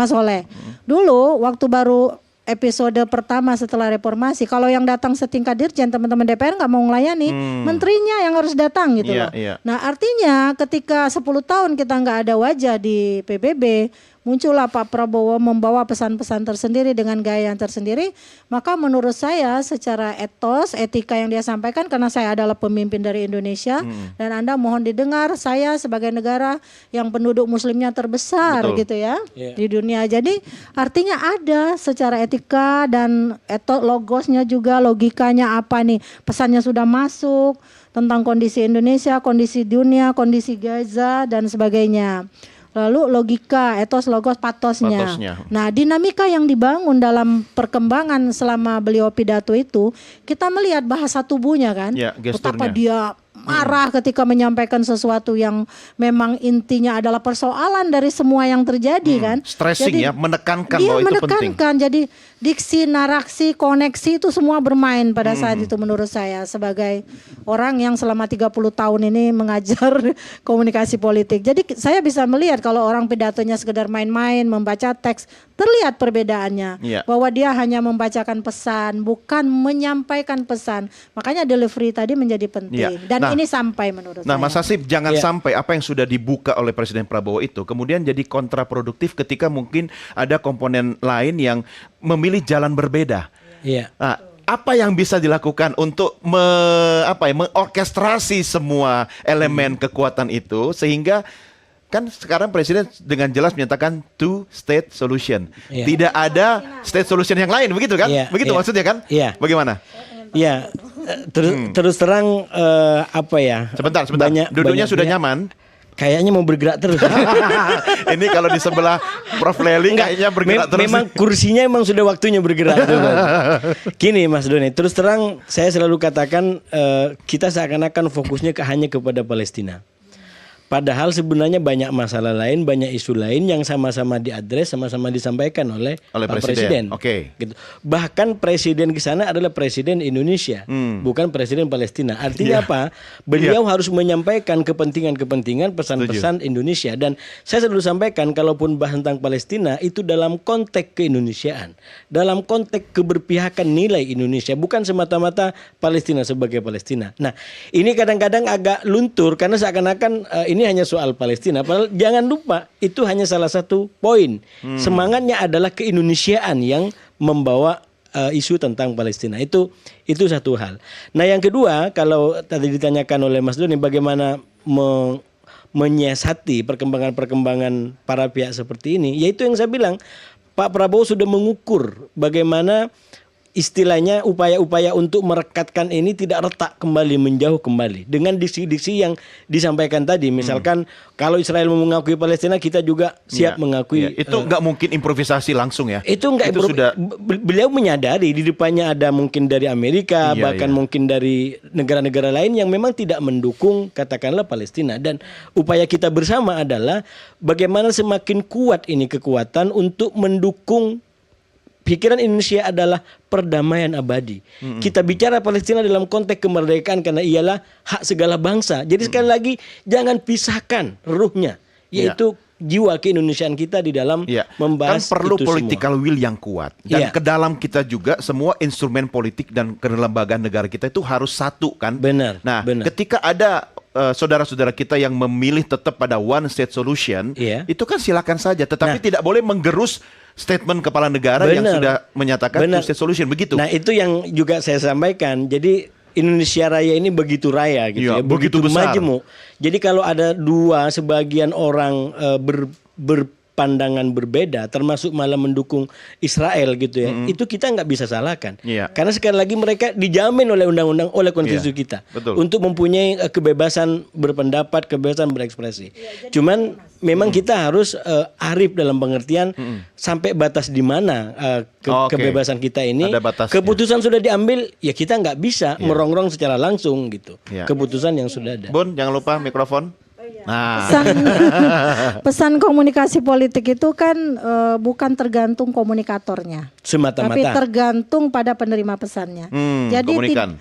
Soleh. Dulu waktu baru episode pertama setelah reformasi, kalau yang datang setingkat dirjen, teman-teman DPR nggak mau melayani, menterinya yang harus datang gitu loh. Nah, artinya ketika 10 tahun kita nggak ada wajah di PBB, muncullah Pak Prabowo membawa pesan-pesan tersendiri dengan gaya yang tersendiri, maka menurut saya secara etos, etika yang dia sampaikan, karena saya adalah pemimpin dari Indonesia, dan Anda mohon didengar, saya sebagai negara yang penduduk muslimnya terbesar gitu ya di dunia. Jadi artinya ada secara etika dan etos, logosnya juga, logikanya apa nih, pesannya sudah masuk tentang kondisi Indonesia, kondisi dunia, kondisi Gaza dan sebagainya. Lalu logika, etos, logos, patosnya. Nah, dinamika yang dibangun dalam perkembangan selama beliau pidato itu, kita melihat bahasa tubuhnya kan, betapa dia marah ketika menyampaikan sesuatu yang memang intinya adalah persoalan dari semua yang terjadi kan. Stressing. Jadi, menekankan dia bahwa itu penting. Jadi diksi, narasi, koneksi itu semua bermain pada saat itu menurut saya sebagai orang yang selama 30 tahun ini mengajar komunikasi politik. Jadi saya bisa melihat kalau orang pidatonya sekedar main-main, membaca teks, terlihat perbedaannya. Bahwa dia hanya membacakan pesan, bukan menyampaikan pesan. Makanya delivery tadi menjadi penting. Dan ini sampai menurut saya. Nah, Mas Hasib, jangan sampai apa yang sudah dibuka oleh Presiden Prabowo itu kemudian jadi kontraproduktif ketika mungkin ada komponen lain yang memilih jalan berbeda. Nah, apa yang bisa dilakukan untuk mengorkestrasi semua elemen kekuatan itu sehingga kan sekarang Presiden dengan jelas menyatakan two-state solution. Tidak ada state solution yang lain, begitu kan? Begitu maksudnya kan? Bagaimana? Terus terang Sebentar. Duduknya sudah nyaman. Kayaknya mau bergerak terus. Ini kalau di sebelah Prof. Lely kayaknya bergerak terus. Memang kursinya emang sudah waktunya bergerak. Gini Mas Doni, terus terang saya selalu katakan kita seakan-akan fokusnya hanya kepada Palestina. Padahal sebenarnya banyak masalah lain, banyak isu lain yang sama-sama diadres, sama-sama disampaikan oleh Pak Presiden. Gitu. Bahkan Presiden ke sana adalah Presiden Indonesia, bukan Presiden Palestina. Artinya apa? Beliau harus menyampaikan kepentingan-kepentingan, pesan-pesan Indonesia. Dan saya selalu sampaikan, kalaupun bahas tentang Palestina, itu dalam konteks keindonesiaan, dalam konteks keberpihakan nilai Indonesia, bukan semata-mata Palestina sebagai Palestina. Nah, ini kadang-kadang agak luntur karena seakan-akan ini hanya soal Palestina. Padahal jangan lupa itu hanya salah satu poin. Semangatnya adalah keindonesiaan yang membawa isu tentang Palestina. Itu satu hal. Nah, yang kedua, kalau tadi ditanyakan oleh Mas Doni bagaimana menyiasati perkembangan-perkembangan para pihak seperti ini, yaitu yang saya bilang, Pak Prabowo sudah mengukur bagaimana istilahnya upaya-upaya untuk merekatkan ini tidak retak kembali, menjauh kembali dengan diksi-diksi yang disampaikan tadi. Misalkan kalau Israel mau mengakui Palestina, kita juga siap mengakui. Itu nggak mungkin improvisasi langsung ya. Itu sudah beliau menyadari di depannya ada mungkin dari Amerika, bahkan mungkin dari negara-negara lain yang memang tidak mendukung katakanlah Palestina. Dan upaya kita bersama adalah bagaimana semakin kuat ini kekuatan untuk mendukung pikiran Indonesia adalah perdamaian abadi. Kita bicara Palestina dalam konteks kemerdekaan karena ialah hak segala bangsa. Jadi sekali lagi jangan pisahkan ruhnya, yaitu jiwa keindonesiaan kita di dalam membahas kan perlu itu political semua. will yang kuat. Dan ke dalam kita juga semua instrumen politik dan kelembagaan negara kita itu harus satu kan. Benar. Nah, ketika ada saudara-saudara kita yang memilih tetap pada one state solution, itu kan silakan saja. Tetapi tidak boleh menggerus statement kepala negara yang sudah menyatakan two state solution, begitu. Nah, itu yang juga saya sampaikan. Jadi Indonesia Raya ini begitu raya gitu ya, begitu besar. majemuk. Jadi kalau ada sebagian orang pandangan berbeda, termasuk malah mendukung Israel gitu ya, itu kita nggak bisa salahkan. Iya. Karena sekali lagi mereka dijamin oleh undang-undang, oleh konstitusi kita betul. untuk mempunyai kebebasan berpendapat, kebebasan berekspresi. Cuman memang kita harus arif dalam pengertian sampai batas di mana Oke. kebebasan kita ini. Ada batasnya. Keputusan sudah diambil, ya kita nggak bisa merongrong secara langsung gitu. Iya. Keputusan yang sudah ada. Bun, jangan lupa mikrofon. Nah, Pesan komunikasi politik itu kan bukan tergantung komunikatornya, tapi Semata-mata. tergantung pada penerima pesannya. Jadi komunikan.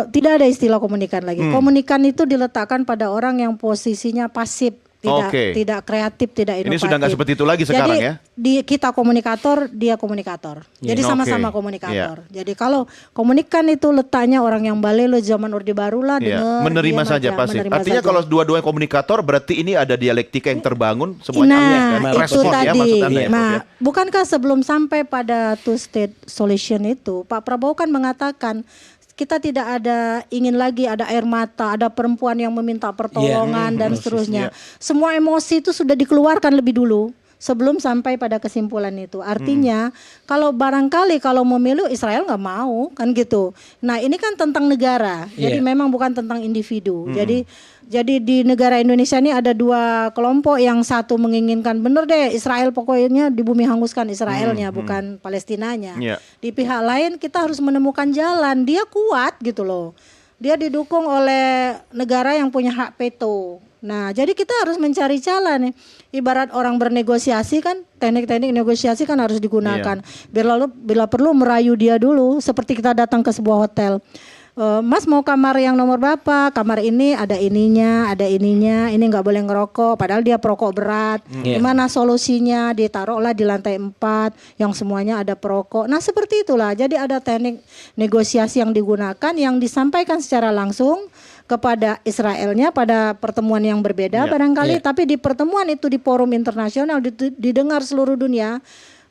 tidak ada istilah komunikan lagi. Komunikan itu diletakkan pada orang yang posisinya pasif, tidak kreatif, tidak inovatif. Ini sudah nggak seperti itu lagi sekarang Jadi, ya. kita komunikator, dia komunikator. Jadi sama-sama Oke. komunikator. Jadi kalau komunikan itu letaknya orang yang balelo zaman Orde Baru lah, Iya, dengar, menerima diam saja aja, pasti. menerima Artinya saja. kalau dua-duanya komunikator berarti ini ada dialektika yang terbangun semuanya Nah, kan? itu Respon ya tadi. maksud Anda ya, Prof, Nah, ya? bukankah sebelum sampai pada two state solution itu, Pak Prabowo kan mengatakan kita tidak ada ingin lagi ada air mata, ada perempuan yang meminta pertolongan dan seterusnya. Semua emosi itu sudah dikeluarkan lebih dulu sebelum sampai pada kesimpulan itu. Artinya kalau barangkali kalau memilu Israel nggak mau kan gitu. Nah ini kan tentang negara, jadi memang bukan tentang individu. Jadi di negara Indonesia ini ada dua kelompok, yang satu menginginkan bener deh Israel pokoknya di bumi hanguskan Israelnya, bukan Palestinanya. Iya. Di pihak lain kita harus menemukan jalan, dia kuat gitu loh. Dia didukung oleh negara yang punya hak veto. Nah, jadi kita harus mencari jalan nih. Ibarat orang bernegosiasi kan, teknik-teknik negosiasi kan harus digunakan. Bila perlu merayu dia dulu, seperti kita datang ke sebuah hotel. Mas mau kamar yang nomor berapa? Kamar ini ada ininya, ini nggak boleh ngerokok. Padahal dia perokok berat. Gimana solusinya? Ditaruhlah di lantai 4 yang semuanya ada perokok. Nah seperti itulah. Jadi ada teknik negosiasi yang digunakan, yang disampaikan secara langsung kepada Israelnya pada pertemuan yang berbeda barangkali. Tapi di pertemuan itu di forum internasional didengar seluruh dunia.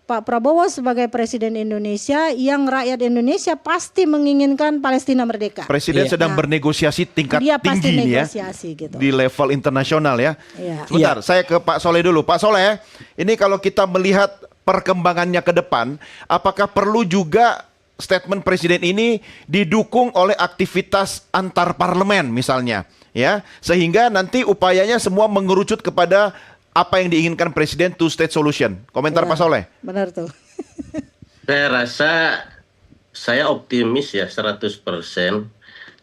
Pak Prabowo sebagai Presiden Indonesia, yang rakyat Indonesia pasti menginginkan Palestina merdeka. Presiden sedang bernegosiasi tingkat Dia pasti tinggi nih ya, negosiasi gitu. di level internasional ya. Iya. Sebentar, saya ke Pak Soleh dulu. Pak Soleh, ini kalau kita melihat perkembangannya ke depan, apakah perlu juga statement Presiden ini didukung oleh aktivitas antar parlemen misalnya, ya, sehingga nanti upayanya semua mengerucut kepada apa yang diinginkan Presiden, two state solution. Komentar Pak Soleh. Benar tuh. Saya rasa saya optimis ya 100%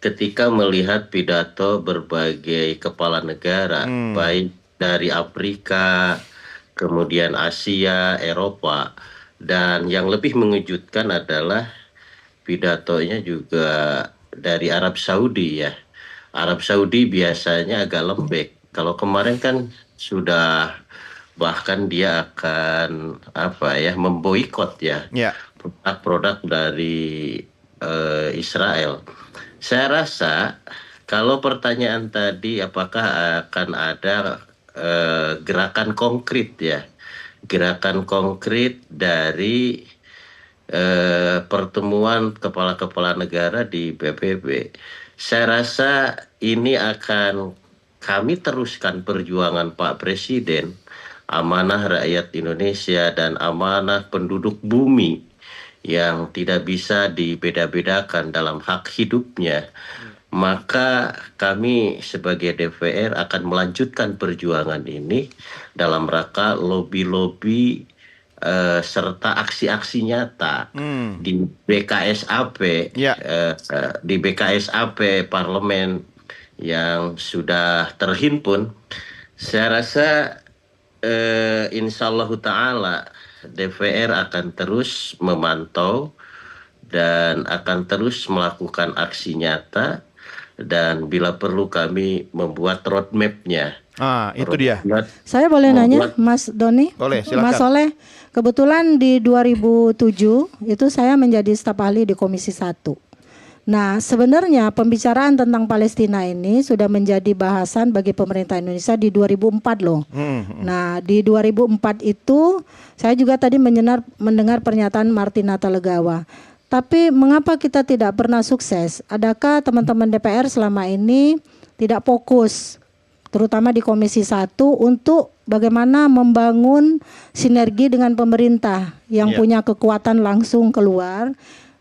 ketika melihat pidato berbagai kepala negara, baik dari Afrika, kemudian Asia, Eropa, dan yang lebih mengejutkan adalah pidatonya juga dari Arab Saudi ya. Arab Saudi biasanya agak lembek. Kalau kemarin kan sudah bahkan dia akan memboikot ya produk-produk dari Israel. Saya rasa kalau pertanyaan tadi apakah akan ada gerakan konkret ya, gerakan konkret dari pertemuan kepala-kepala negara di PBB, saya rasa ini akan kami teruskan perjuangan Pak Presiden, amanah rakyat Indonesia dan amanah penduduk bumi yang tidak bisa dibeda-bedakan dalam hak hidupnya. Maka kami sebagai DPR akan melanjutkan perjuangan ini dalam rangka lobby-lobby serta aksi-aksi nyata di BKSAP, di BKSAP parlemen yang sudah terhimpun. Saya rasa insyaallah ta'ala DPR akan terus memantau dan akan terus melakukan aksi nyata, dan bila perlu kami membuat roadmap-nya. Itu dia. Saya boleh nanya Mas Doni? Boleh, silakan. Mas Soleh, kebetulan di 2007 itu saya menjadi staf ahli di Komisi 1. Nah, sebenarnya pembicaraan tentang Palestina ini sudah menjadi bahasan bagi pemerintah Indonesia di 2004 loh. Nah, di 2004 itu saya juga tadi mendengar pernyataan Martina Talegawa. Tapi mengapa kita tidak pernah sukses? Adakah teman-teman DPR selama ini tidak fokus, terutama di Komisi 1, untuk bagaimana membangun sinergi dengan pemerintah yang punya kekuatan langsung keluar,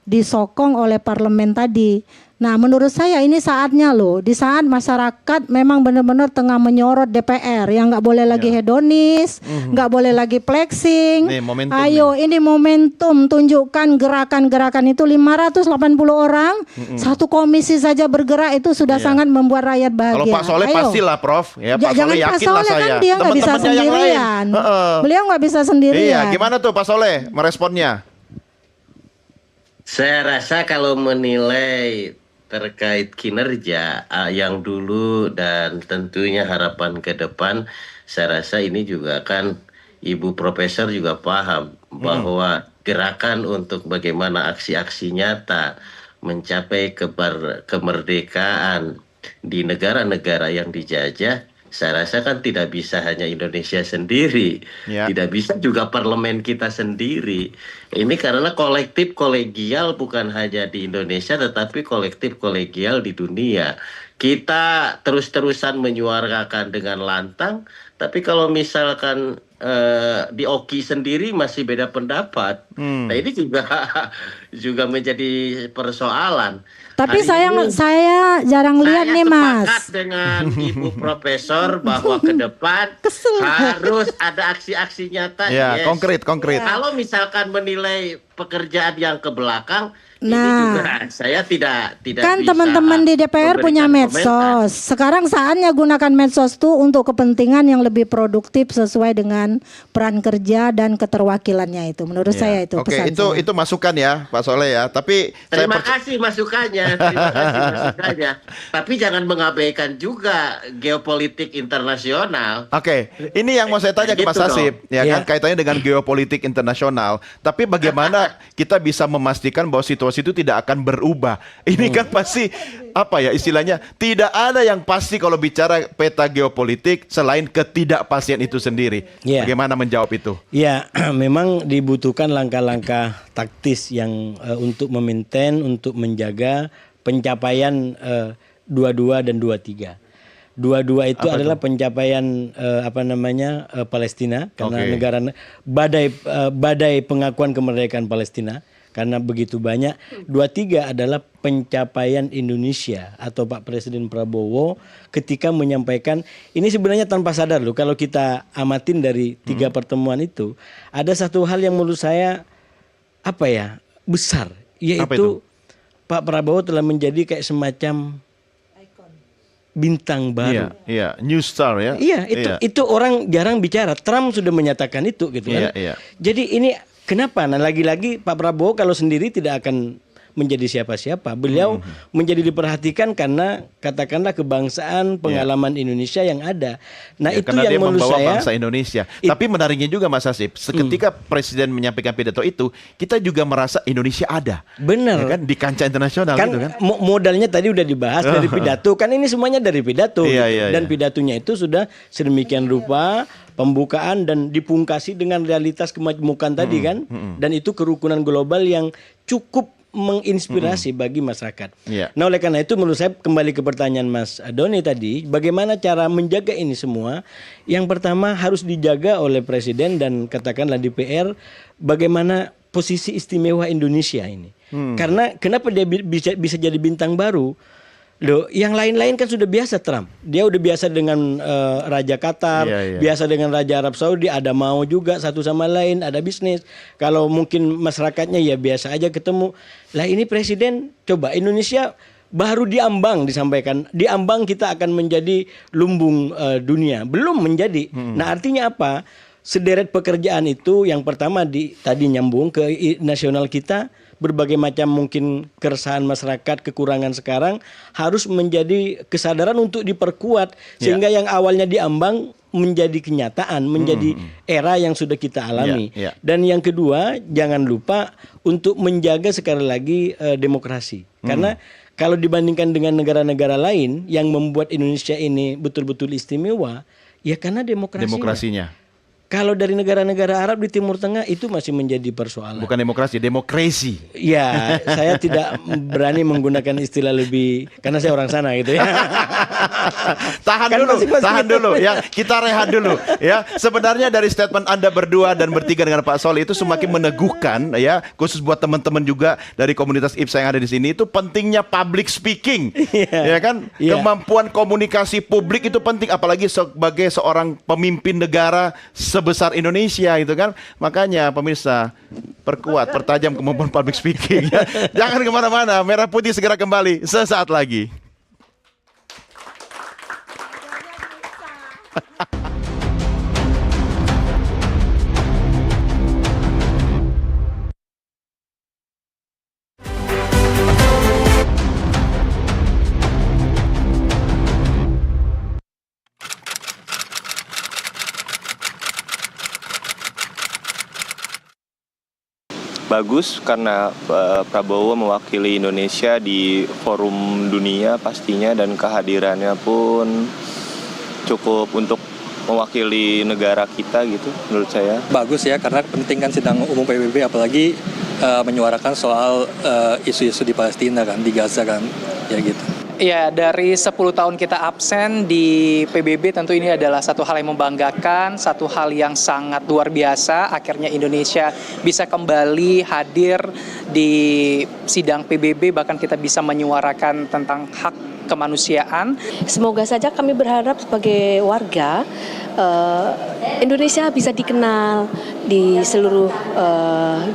disokong oleh parlemen tadi. Nah, menurut saya ini saatnya loh, di saat masyarakat memang benar-benar tengah menyorot DPR yang nggak boleh lagi hedonis, nggak boleh lagi flexing. Nih, momentum Ayo, ini momentum, tunjukkan gerakan-gerakan itu 580 orang, satu komisi saja bergerak itu sudah sangat membuat rakyat bahagia. Kalau Pak Soleh Ayo. pastilah Prof. Ya, Pak Jangan Soleh Pak yakin lah Soleh saya. kan dia nggak bisa Teman-temannya yang lain. sendirian. Beliau nggak bisa Iya, sendirian. gimana tuh Pak Soleh meresponnya? Saya rasa kalau menilai terkait kinerja yang dulu dan tentunya harapan ke depan, saya rasa ini juga kan Ibu Profesor juga paham bahwa gerakan untuk bagaimana aksi-aksi nyata mencapai kemerdekaan di negara-negara yang dijajah, saya rasa kan tidak bisa hanya Indonesia sendiri, tidak bisa juga parlemen kita sendiri. Ini karena kolektif kolegial bukan hanya di Indonesia tetapi kolektif kolegial di dunia. Kita terus-terusan menyuarakan dengan lantang, tapi kalau misalkan di OKI sendiri masih beda pendapat, nah ini juga menjadi persoalan. Tapi Hari saya jarang lihat nih Mas. Sepakat dengan Ibu Profesor bahwa ke depan harus ada aksi-aksi nyata. Ya, konkret. Kalau misalkan menilai pekerjaan yang ke belakang, ini Nah, juga saya tidak kan bisa teman-teman di DPR punya memberikan komentar. medsos. Sekarang saatnya gunakan medsos tuh untuk kepentingan yang lebih produktif sesuai dengan peran kerja dan keterwakilannya itu. Menurut saya itu Oke, pesan saya. itu masukan ya Pak Soleh ya. Tapi Terima kasih masukannya, Tapi jangan mengabaikan juga geopolitik internasional. Oke, ini yang mau saya tanya ke Mas Gitu Hasib, ya kan, kaitannya dengan geopolitik internasional. Tapi bagaimana kita bisa memastikan bahwa situasi itu tidak akan berubah? Ini kan pasti apa ya istilahnya? Tidak ada yang pasti kalau bicara peta geopolitik selain ketidakpastian itu sendiri. Bagaimana menjawab itu? Ya, memang dibutuhkan langkah-langkah taktis yang untuk memaintain, untuk menjaga pencapaian 22 dan 23. 22 itu adalah pencapaian Palestina karena negara badai pengakuan kemerdekaan Palestina karena begitu banyak. 23 adalah pencapaian Indonesia atau Pak Presiden Prabowo ketika menyampaikan ini sebenarnya tanpa sadar loh, kalau kita amatin dari 3 pertemuan itu ada satu hal yang menurut saya besar, yaitu Pak Prabowo telah menjadi kayak semacam bintang baru. Iya, new star ya. Iya, itu orang jarang bicara. Trump sudah menyatakan itu gitu kan. Jadi ini kenapa? Nah, lagi-lagi Pak Prabowo kalau sendiri tidak akan menjadi siapa-siapa. Beliau menjadi diperhatikan karena katakanlah kebangsaan, pengalaman Indonesia yang ada. Nah, itu karena yang dia menurut membawa saya bangsa Indonesia. Tapi menariknya juga Mas Hasib, seketika Presiden menyampaikan pidato itu, kita juga merasa Indonesia ada. Benar. Ya kan di kancah internasional Kan, gitu kan. modalnya tadi udah dibahas dari pidato. Kan ini semuanya dari pidato. Dan pidatonya itu sudah sedemikian rupa pembukaan dan dipungkasi dengan realitas kemajemukan tadi kan. Dan itu kerukunan global yang cukup menginspirasi bagi masyarakat. Nah, oleh karena itu menurut saya kembali ke pertanyaan Mas Doni tadi, bagaimana cara menjaga ini semua? Yang pertama harus dijaga oleh Presiden dan katakanlah DPR, bagaimana posisi istimewa Indonesia ini. Karena kenapa dia bisa jadi bintang baru? Loh, yang lain-lain kan sudah biasa Trump. Dia udah biasa dengan Raja Qatar, biasa dengan Raja Arab Saudi, ada mau juga satu sama lain, ada bisnis. Kalau mungkin masyarakatnya ya biasa aja ketemu. Lah ini Presiden, coba Indonesia baru diambang disampaikan. Diambang kita akan menjadi lumbung dunia. Belum menjadi. Nah, artinya apa? Sederet pekerjaan itu yang pertama tadi nyambung ke nasional kita. Berbagai macam mungkin keresahan masyarakat, kekurangan sekarang harus menjadi kesadaran untuk diperkuat sehingga yang awalnya diambang menjadi kenyataan, menjadi era yang sudah kita alami. Dan yang kedua, jangan lupa untuk menjaga sekali lagi demokrasi. Karena kalau dibandingkan dengan negara-negara lain yang membuat Indonesia ini betul-betul istimewa, ya karena demokrasinya. Kalau dari negara-negara Arab di Timur Tengah itu masih menjadi persoalan. Bukan demokrasi, demokrasi. Ya, saya tidak berani menggunakan istilah lebih karena saya orang sana gitu ya. Tahan Kan dulu, masing-masing tahan itu. dulu ya. Kita rehat dulu ya. Sebenarnya dari statement Anda berdua dan bertiga dengan Pak Soleh itu semakin meneguhkan ya, khusus buat teman-teman juga dari komunitas IPSA yang ada di sini, itu pentingnya public speaking. Ya kan? Iya. Kemampuan komunikasi publik itu penting, apalagi sebagai seorang pemimpin negara sebesar Indonesia itu kan. Makanya pemirsa, perkuat, pertajam kemampuan public speaking ya. Jangan kemana-mana. Merah Putih segera kembali sesaat lagi. Bagus karena Prabowo mewakili Indonesia di forum dunia pastinya, dan kehadirannya pun cukup untuk mewakili negara kita gitu menurut saya. Bagus ya, karena penting kan sidang umum PBB, apalagi menyuarakan soal isu-isu di Palestina kan, di Gaza kan, ya gitu. Ya, dari 10 tahun kita absen di PBB, tentu ini adalah satu hal yang membanggakan, satu hal yang sangat luar biasa. Akhirnya Indonesia bisa kembali hadir di sidang PBB, bahkan kita bisa menyuarakan tentang hak kemanusiaan. Semoga saja kami berharap sebagai warga Indonesia bisa dikenal di seluruh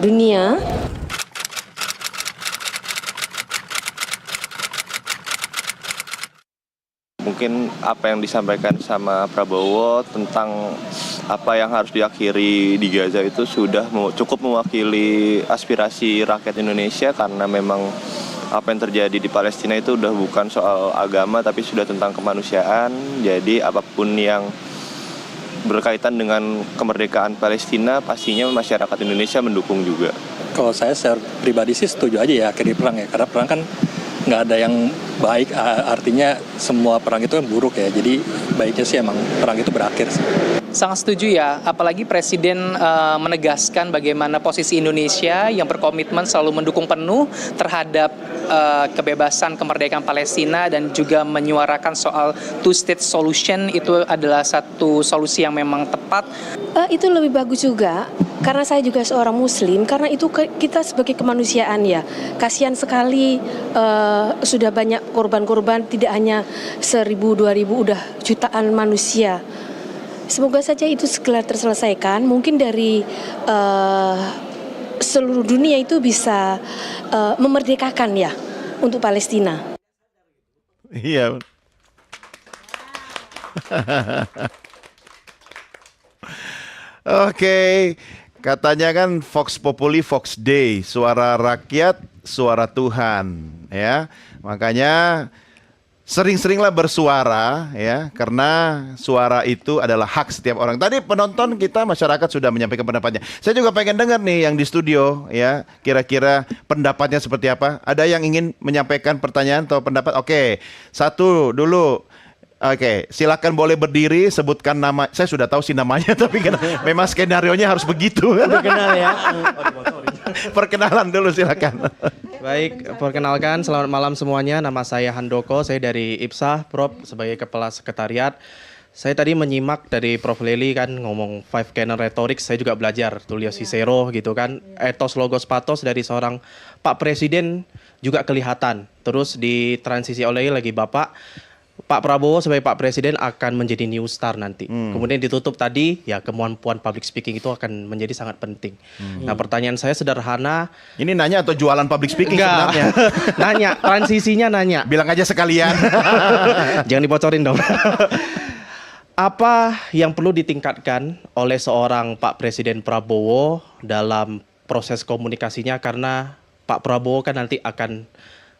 dunia. Mungkin apa yang disampaikan sama Prabowo tentang apa yang harus diakhiri di Gaza itu sudah cukup mewakili aspirasi rakyat Indonesia, karena memang apa yang terjadi di Palestina itu udah bukan soal agama tapi sudah tentang kemanusiaan. Jadi apapun yang berkaitan dengan kemerdekaan Palestina pastinya masyarakat Indonesia mendukung juga. Kalau saya secara pribadi sih setuju aja ya akhiri perang ya, karena perang kan nggak ada yang baik, artinya semua perang itu kan buruk ya, jadi baiknya sih emang perang itu berakhir sih. Sangat setuju ya, apalagi Presiden menegaskan bagaimana posisi Indonesia yang berkomitmen selalu mendukung penuh terhadap kebebasan kemerdekaan Palestina, dan juga menyuarakan soal two-state solution itu adalah satu solusi yang memang tepat. Itu lebih bagus juga, karena saya juga seorang Muslim, karena itu kita sebagai kemanusiaan ya, kasihan sekali sudah banyak korban-korban, tidak hanya 1.000, 2.000, udah jutaan manusia. Semoga saja itu segera terselesaikan. Mungkin dari seluruh dunia itu bisa memerdekakan ya untuk Palestina. Iya. Oke, katanya kan Vox Populi, Vox Dei, suara rakyat, suara Tuhan, ya. Makanya sering-seringlah bersuara ya, karena suara itu adalah hak setiap orang. Tadi penonton kita, masyarakat sudah menyampaikan pendapatnya. Saya juga pengen dengar nih yang di studio ya, kira-kira pendapatnya seperti apa. Ada yang ingin menyampaikan pertanyaan atau pendapat? Oke, satu dulu. Oke, silakan boleh berdiri, sebutkan nama. Saya sudah tahu sih namanya, tapi kan memang skenarionya harus begitu. Udah kenal ya. Perkenalan dulu silakan. Baik, perkenalkan, selamat malam semuanya. Nama saya Handoko, saya dari IPSA, Prof, sebagai Kepala Sekretariat. Saya tadi menyimak dari Prof Lely kan ngomong five canon rhetoric, saya juga belajar Tulio Cicero gitu kan. Ethos logos pathos dari seorang Pak Presiden juga kelihatan. Terus di transisi oleh lagi Pak Prabowo sebagai Pak Presiden akan menjadi new star nanti. Kemudian ditutup tadi, ya kemampuan public speaking itu akan menjadi sangat penting. Nah, pertanyaan saya sederhana. Ini nanya atau jualan public speaking Enggak. sebenarnya? Nanya, transisinya nanya. Bilang aja sekalian. Jangan dibocorin dong. Apa yang perlu ditingkatkan oleh seorang Pak Presiden Prabowo dalam proses komunikasinya, karena Pak Prabowo kan nanti akan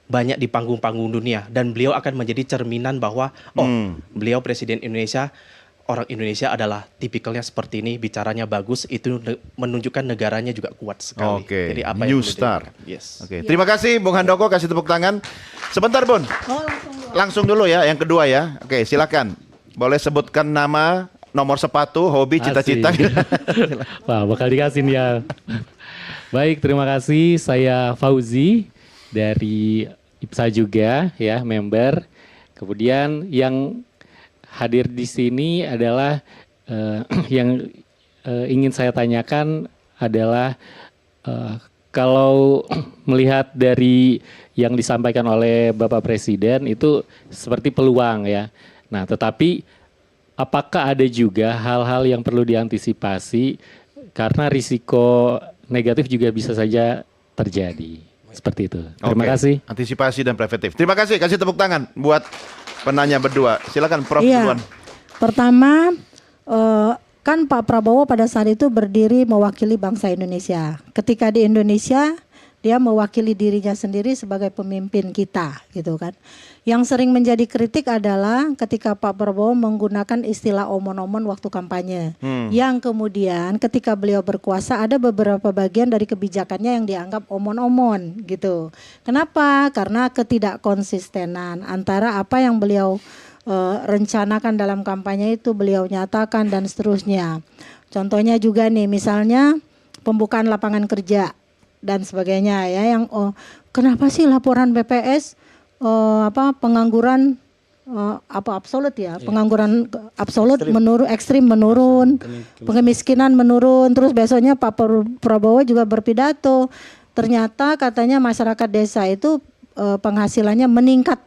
banyak di panggung-panggung dunia, dan beliau akan menjadi cerminan bahwa beliau Presiden Indonesia, orang Indonesia adalah tipikalnya seperti ini, bicaranya bagus, itu menunjukkan negaranya juga kuat sekali. Oke, Jadi apa new yang perlu star. ditingkatkan? Yes. Oke, terima kasih Bung Handoko, kasih tepuk tangan. Sebentar Bun, langsung dulu ya, yang kedua ya. Oke, silakan. Boleh sebutkan nama, nomor sepatu, hobi, cita-cita. Wah, bakal dikasih nih ya. Baik, terima kasih. Saya Fauzi dari IPSA juga ya, member. Kemudian yang hadir di sini adalah yang ingin saya tanyakan adalah kalau melihat dari yang disampaikan oleh Bapak Presiden itu seperti peluang ya. Nah, tetapi apakah ada juga hal-hal yang perlu diantisipasi karena risiko negatif juga bisa saja terjadi. Seperti itu. Terima kasih. Antisipasi dan preventif. Terima kasih. Kasih tepuk tangan buat penanya berdua. Silakan Prof duluan. Pertama, kan Pak Prabowo pada saat itu berdiri mewakili bangsa Indonesia. Ketika di Indonesia, dia mewakili dirinya sendiri sebagai pemimpin kita, gitu kan. Yang sering menjadi kritik adalah ketika Pak Prabowo menggunakan istilah omon-omon waktu kampanye. Yang kemudian ketika beliau berkuasa ada beberapa bagian dari kebijakannya yang dianggap omon-omon gitu. Kenapa? Karena ketidakkonsistenan antara apa yang beliau rencanakan dalam kampanye itu beliau nyatakan dan seterusnya. Contohnya juga nih misalnya pembukaan lapangan kerja dan sebagainya ya yang kenapa sih laporan BPS pengangguran absolut ya, pengangguran absolut menurun, ekstrim menurun, kemiskinan menurun, terus besoknya Pak Prabowo juga berpidato, ternyata katanya masyarakat desa itu penghasilannya meningkat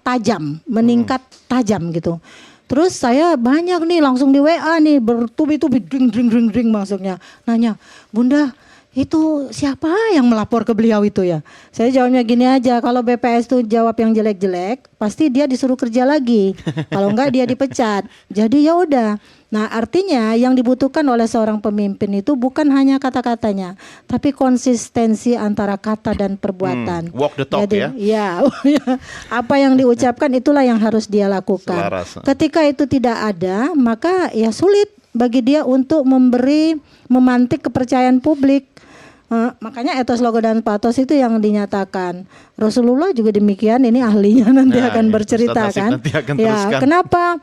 tajam gitu. Terus saya banyak nih langsung di WA nih bertubi-tubi dring maksudnya nanya, Bunda itu siapa yang melapor ke beliau itu ya? Saya jawabnya gini aja, kalau BPS tuh jawab yang jelek-jelek, pasti dia disuruh kerja lagi. Kalau enggak dia dipecat. Jadi ya udah. Nah, artinya yang dibutuhkan oleh seorang pemimpin itu bukan hanya kata-katanya, tapi konsistensi antara kata dan perbuatan. Walk the talk. Jadi, ya. Apa yang diucapkan itulah yang harus dia lakukan. Selaras. Ketika itu tidak ada, maka ya sulit bagi dia untuk memantik kepercayaan publik. Makanya etos, logo dan patos itu yang dinyatakan. Rasulullah juga demikian, ini ahlinya nanti akan bercerita kan. Ya, kenapa?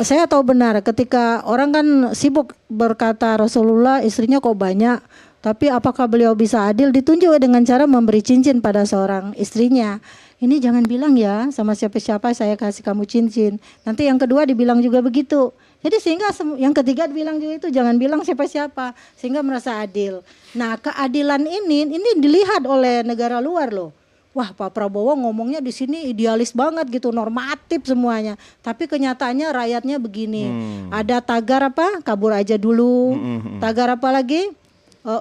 Saya tahu benar ketika orang kan sibuk berkata Rasulullah istrinya kok banyak, tapi apakah beliau bisa adil? Ditunjuk dengan cara memberi cincin pada seorang istrinya. Ini jangan bilang ya sama siapa-siapa saya kasih kamu cincin. Nanti yang kedua dibilang juga begitu. Jadi sehingga yang ketiga dibilang juga itu jangan bilang siapa-siapa sehingga merasa adil. Nah, keadilan ini dilihat oleh negara luar loh. Wah, Pak Prabowo ngomongnya di sini idealis banget gitu, normatif semuanya. Tapi kenyataannya rakyatnya begini. Ada tagar apa? Kabur aja dulu. Tagar apa lagi?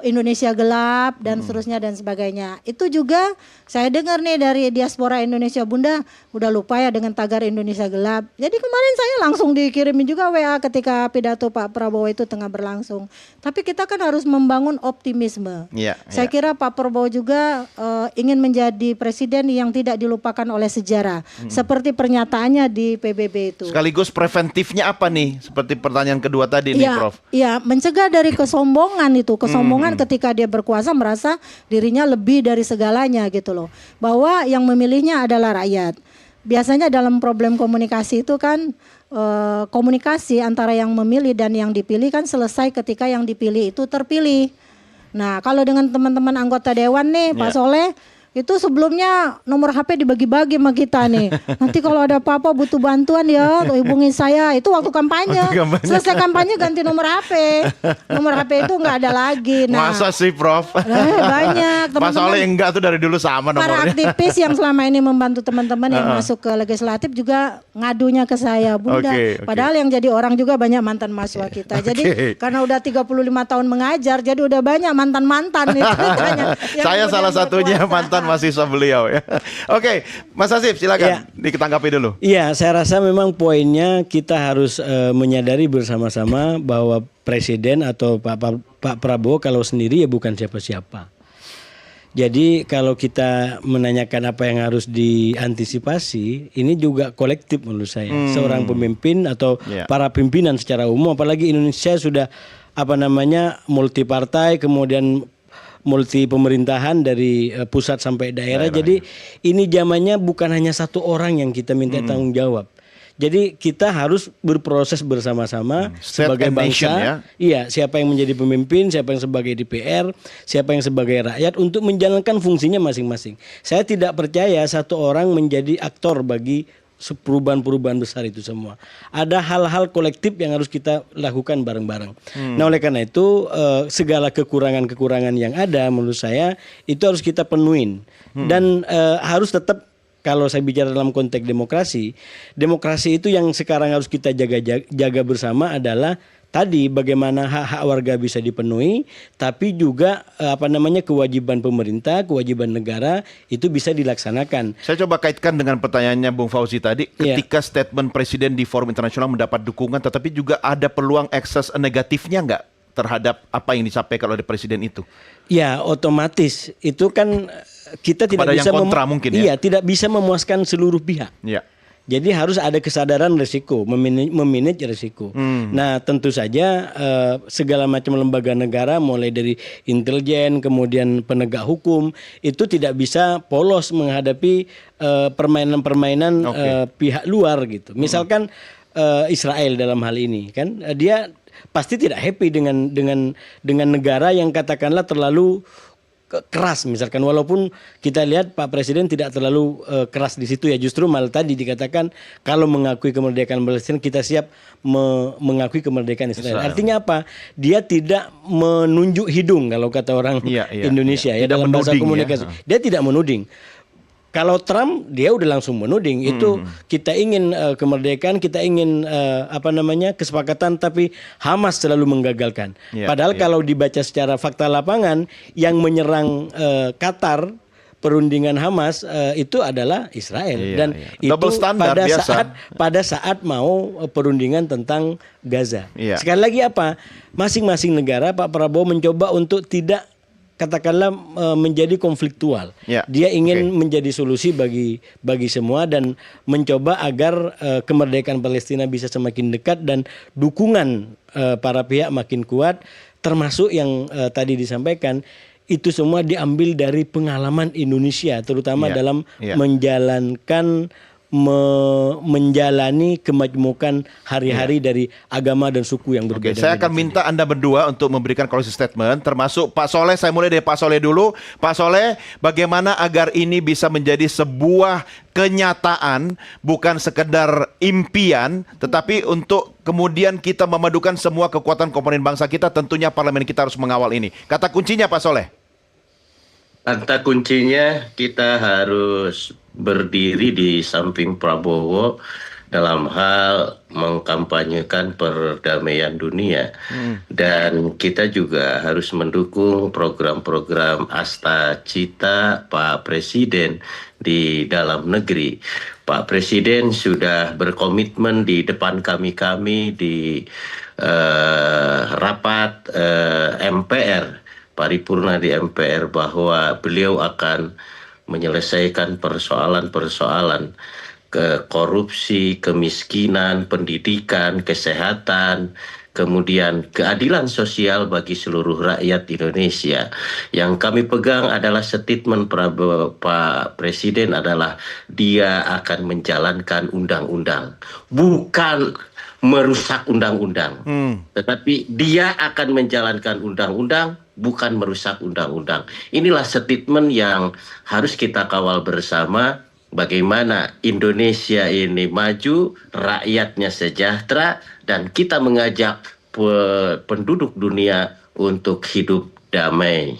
Indonesia gelap dan seterusnya dan sebagainya. Itu juga saya dengar nih dari diaspora Indonesia, Bunda udah lupa ya dengan tagar Indonesia gelap. Jadi kemarin saya langsung dikirimin juga WA ketika pidato Pak Prabowo itu tengah berlangsung. Tapi kita kan harus membangun optimisme. Saya kira Pak Prabowo juga ingin menjadi presiden yang tidak dilupakan oleh sejarah. Seperti pernyataannya di PBB itu. Sekaligus preventifnya apa nih? Seperti pertanyaan kedua tadi nih Prof. Iya, mencegah dari kesombongan itu. Kesombongan ketika dia berkuasa merasa dirinya lebih dari segalanya gitu loh. Bahwa yang memilihnya adalah rakyat. Biasanya dalam problem komunikasi itu kan komunikasi antara yang memilih dan yang dipilih kan selesai ketika yang dipilih itu terpilih. Nah, kalau dengan teman-teman anggota dewan nih Pak Soleh itu sebelumnya nomor HP dibagi-bagi sama kita nih. Nanti kalau ada apa-apa butuh bantuan ya hubungi saya. Itu waktu kampanye. Selesai kampanye ganti nomor HP. Nomor HP itu nggak ada lagi. Nah, masa sih Prof? Banyak teman-teman. Mas Soleh enggak tuh dari dulu sama nomornya. Para aktivis yang selama ini membantu teman-teman yang masuk ke legislatif juga ngadunya ke saya, Bunda. Padahal yang jadi orang juga banyak mantan mahasiswa kita. Jadi karena udah 35 tahun mengajar, jadi udah banyak mantan-mantan nih. Saya salah satunya mantan mahasiswa beliau ya. Oke, Mas Hasif silakan ditanggapi dulu. Iya, saya rasa memang poinnya kita harus menyadari bersama-sama bahwa presiden atau Pak Prabowo kalau sendiri ya bukan siapa-siapa. Jadi kalau kita menanyakan apa yang harus diantisipasi, ini juga kolektif menurut saya. Seorang pemimpin atau para pimpinan secara umum, apalagi Indonesia sudah multi partai, kemudian multi pemerintahan dari pusat sampai daerah. Jadi ini zamannya bukan hanya satu orang yang kita minta tanggung jawab. Jadi kita harus berproses bersama-sama State sebagai and nation, bangsa. ya. Iya, siapa yang menjadi pemimpin, siapa yang sebagai DPR, siapa yang sebagai rakyat untuk menjalankan fungsinya masing-masing. Saya tidak percaya satu orang menjadi aktor bagi perubahan-perubahan besar itu semua. Ada hal-hal kolektif yang harus kita lakukan bareng-bareng. Nah, oleh karena itu segala kekurangan-kekurangan yang ada menurut saya itu harus kita penuhin. Dan harus tetap, kalau saya bicara dalam konteks demokrasi itu yang sekarang harus kita jaga bersama adalah tadi bagaimana hak-hak warga bisa dipenuhi, tapi juga kewajiban pemerintah, kewajiban negara itu bisa dilaksanakan. Saya coba kaitkan dengan pertanyaannya Bung Fauzi tadi, ketika statement presiden di forum internasional mendapat dukungan, tetapi juga ada peluang ekses negatifnya nggak terhadap apa yang disampaikan oleh presiden itu? Ya, otomatis itu kan kita tidak Kepada bisa yang kontra mungkin ya? Iya, tidak bisa memuaskan seluruh pihak. Ya. Jadi harus ada kesadaran risiko, memanage risiko. Nah, tentu saja segala macam lembaga negara mulai dari intelijen kemudian penegak hukum itu tidak bisa polos menghadapi permainan-permainan pihak luar gitu. Misalkan Israel dalam hal ini kan dia pasti tidak happy dengan negara yang katakanlah terlalu keras misalkan, walaupun kita lihat Pak Presiden tidak terlalu keras di situ ya, justru malah tadi dikatakan kalau mengakui kemerdekaan Palestina kita siap mengakui kemerdekaan Israel. Artinya apa? Dia tidak menunjuk hidung kalau kata orang Indonesia ya dalam bahasa komunikasi. Dia tidak menuding. Kalau Trump dia udah langsung menuding itu kita ingin kemerdekaan, kita ingin kesepakatan, tapi Hamas selalu menggagalkan. Padahal kalau dibaca secara fakta lapangan yang menyerang Qatar perundingan Hamas itu adalah Israel dan itu pada saat mau perundingan tentang Gaza. Sekali lagi masing-masing negara Pak Prabowo mencoba untuk tidak katakanlah menjadi konfliktual. Dia ingin menjadi solusi bagi semua dan mencoba agar kemerdekaan Palestina bisa semakin dekat dan dukungan para pihak makin kuat, termasuk yang tadi disampaikan itu semua diambil dari pengalaman Indonesia terutama dalam menjalani kemajmukan hari-hari dari agama dan suku yang berbeda. Saya akan minta Anda berdua untuk memberikan closing statement, termasuk Pak Soleh. Saya mulai dari Pak Soleh dulu. Pak Soleh, bagaimana agar ini bisa menjadi sebuah kenyataan, bukan sekedar impian, tetapi untuk kemudian kita memadukan semua kekuatan komponen bangsa kita, tentunya parlemen kita harus mengawal ini. Kata kuncinya Pak Soleh. Kata kuncinya kita harus berdiri di samping Prabowo dalam hal mengkampanyekan perdamaian dunia. Dan kita juga harus mendukung program-program Asta Cita Pak Presiden di dalam negeri. Pak Presiden sudah berkomitmen di depan kami di rapat MPR, paripurna di MPR, bahwa beliau akan menyelesaikan persoalan-persoalan korupsi, kemiskinan, pendidikan, kesehatan, kemudian keadilan sosial bagi seluruh rakyat Indonesia. Yang kami pegang adalah statement Pak Presiden adalah dia akan menjalankan undang-undang, bukan merusak undang-undang, tetapi dia akan menjalankan undang-undang, bukan merusak undang-undang. Inilah statement yang harus kita kawal bersama, bagaimana Indonesia ini maju, rakyatnya sejahtera, dan kita mengajak penduduk dunia untuk hidup damai.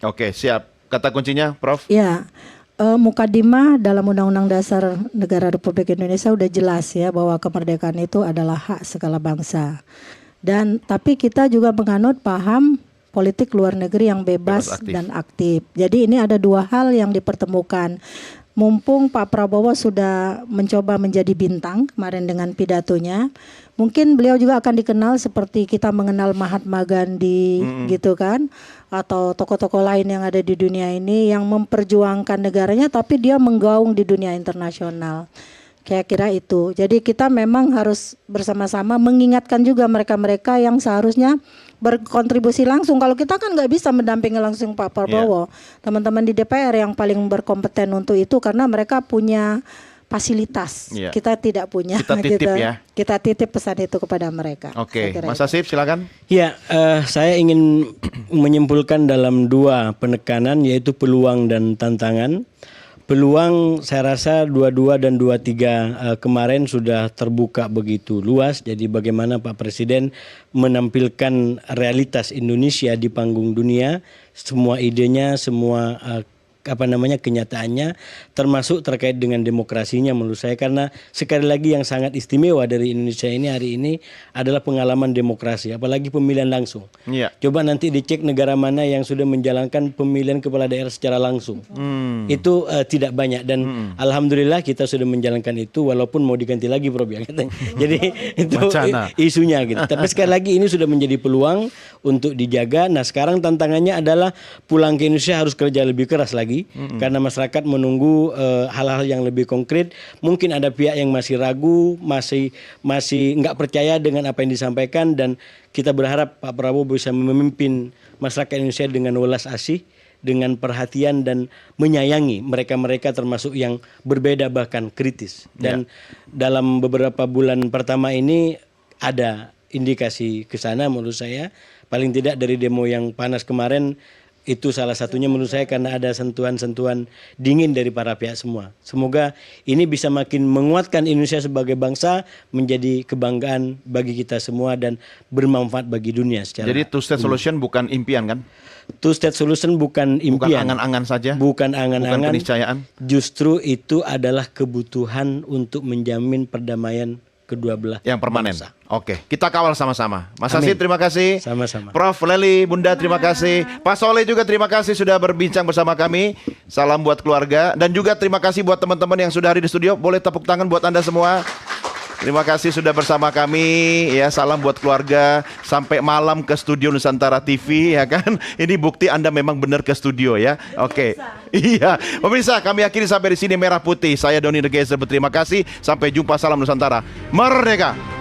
Oke, siap. Kata kuncinya, Prof? Ya, mukadimah dalam Undang-Undang Dasar Negara Republik Indonesia udah jelas ya bahwa kemerdekaan itu adalah hak segala bangsa. Dan tapi kita juga menganut paham politik luar negeri yang bebas dan aktif. Jadi ini ada dua hal yang dipertemukan. Mumpung Pak Prabowo sudah mencoba menjadi bintang kemarin dengan pidatonya, mungkin beliau juga akan dikenal seperti kita mengenal Mahatma Gandhi gitu kan, atau tokoh-tokoh lain yang ada di dunia ini yang memperjuangkan negaranya tapi dia menggaung di dunia internasional. Kira-kira itu. Jadi kita memang harus bersama-sama mengingatkan juga mereka-mereka yang seharusnya berkontribusi langsung. Kalau kita kan nggak bisa mendampingi langsung Pak Prabowo, teman-teman di DPR yang paling berkompeten untuk itu karena mereka punya fasilitas. Iya. Kita tidak punya. Kita titip ya. Kita titip pesan itu kepada mereka. Oke, Saya kira Mas itu. Hasib silakan. Ya, saya ingin menyimpulkan dalam dua penekanan, yaitu peluang dan tantangan. Peluang saya rasa 22 dan 23 kemarin sudah terbuka begitu luas. Jadi bagaimana Pak Presiden menampilkan realitas Indonesia di panggung dunia, semua idenya, semua kenyataannya, termasuk terkait dengan demokrasinya menurut saya, karena sekali lagi yang sangat istimewa dari Indonesia ini hari ini adalah pengalaman demokrasi, apalagi pemilihan langsung. Iya. Coba nanti dicek negara mana yang sudah menjalankan pemilihan kepala daerah secara langsung. Itu tidak banyak, dan alhamdulillah kita sudah menjalankan itu, walaupun mau diganti lagi Prof ya katanya. Jadi itu Wacana. isunya gitu. Tapi sekali lagi ini sudah menjadi peluang untuk dijaga. Nah, sekarang tantangannya adalah pulang ke Indonesia harus kerja lebih keras lagi, karena masyarakat menunggu hal-hal yang lebih konkret. Mungkin ada pihak yang masih ragu, masih nggak percaya dengan apa yang disampaikan, dan kita berharap Pak Prabowo bisa memimpin masyarakat Indonesia dengan welas asih, dengan perhatian dan menyayangi mereka-mereka termasuk yang berbeda bahkan kritis. Dan dalam beberapa bulan pertama ini ada indikasi ke sana menurut saya. Paling tidak dari demo yang panas kemarin, itu salah satunya menurut saya, karena ada sentuhan-sentuhan dingin dari para pihak semua. Semoga ini bisa makin menguatkan Indonesia sebagai bangsa, menjadi kebanggaan bagi kita semua dan bermanfaat bagi dunia secara. Jadi two state solution bukan impian kan? Two state solution bukan impian. Bukan angan-angan saja. Bukan angan-angan. Bukan keniscayaan. Justru itu adalah kebutuhan untuk menjamin perdamaian kedua belah yang permanen. bangsa. Oke, kita kawal sama-sama. Mas Amin. Hasib terima kasih. Sama-sama. Prof Leli, Bunda terima kasih. Pak Soleh juga terima kasih sudah berbincang bersama kami. Salam buat keluarga, dan juga terima kasih buat teman-teman yang sudah hadir di studio. Boleh tepuk tangan buat Anda semua. Terima kasih sudah bersama kami ya. Salam buat keluarga, sampai malam ke studio Nusantara TV ya kan. Ini bukti Anda memang benar ke studio ya. Oke. Iya. Pemirsa, kami akhiri sampai di sini Merah Putih. Saya Doni The Gazer berterima kasih. Sampai jumpa, salam Nusantara. Merdeka.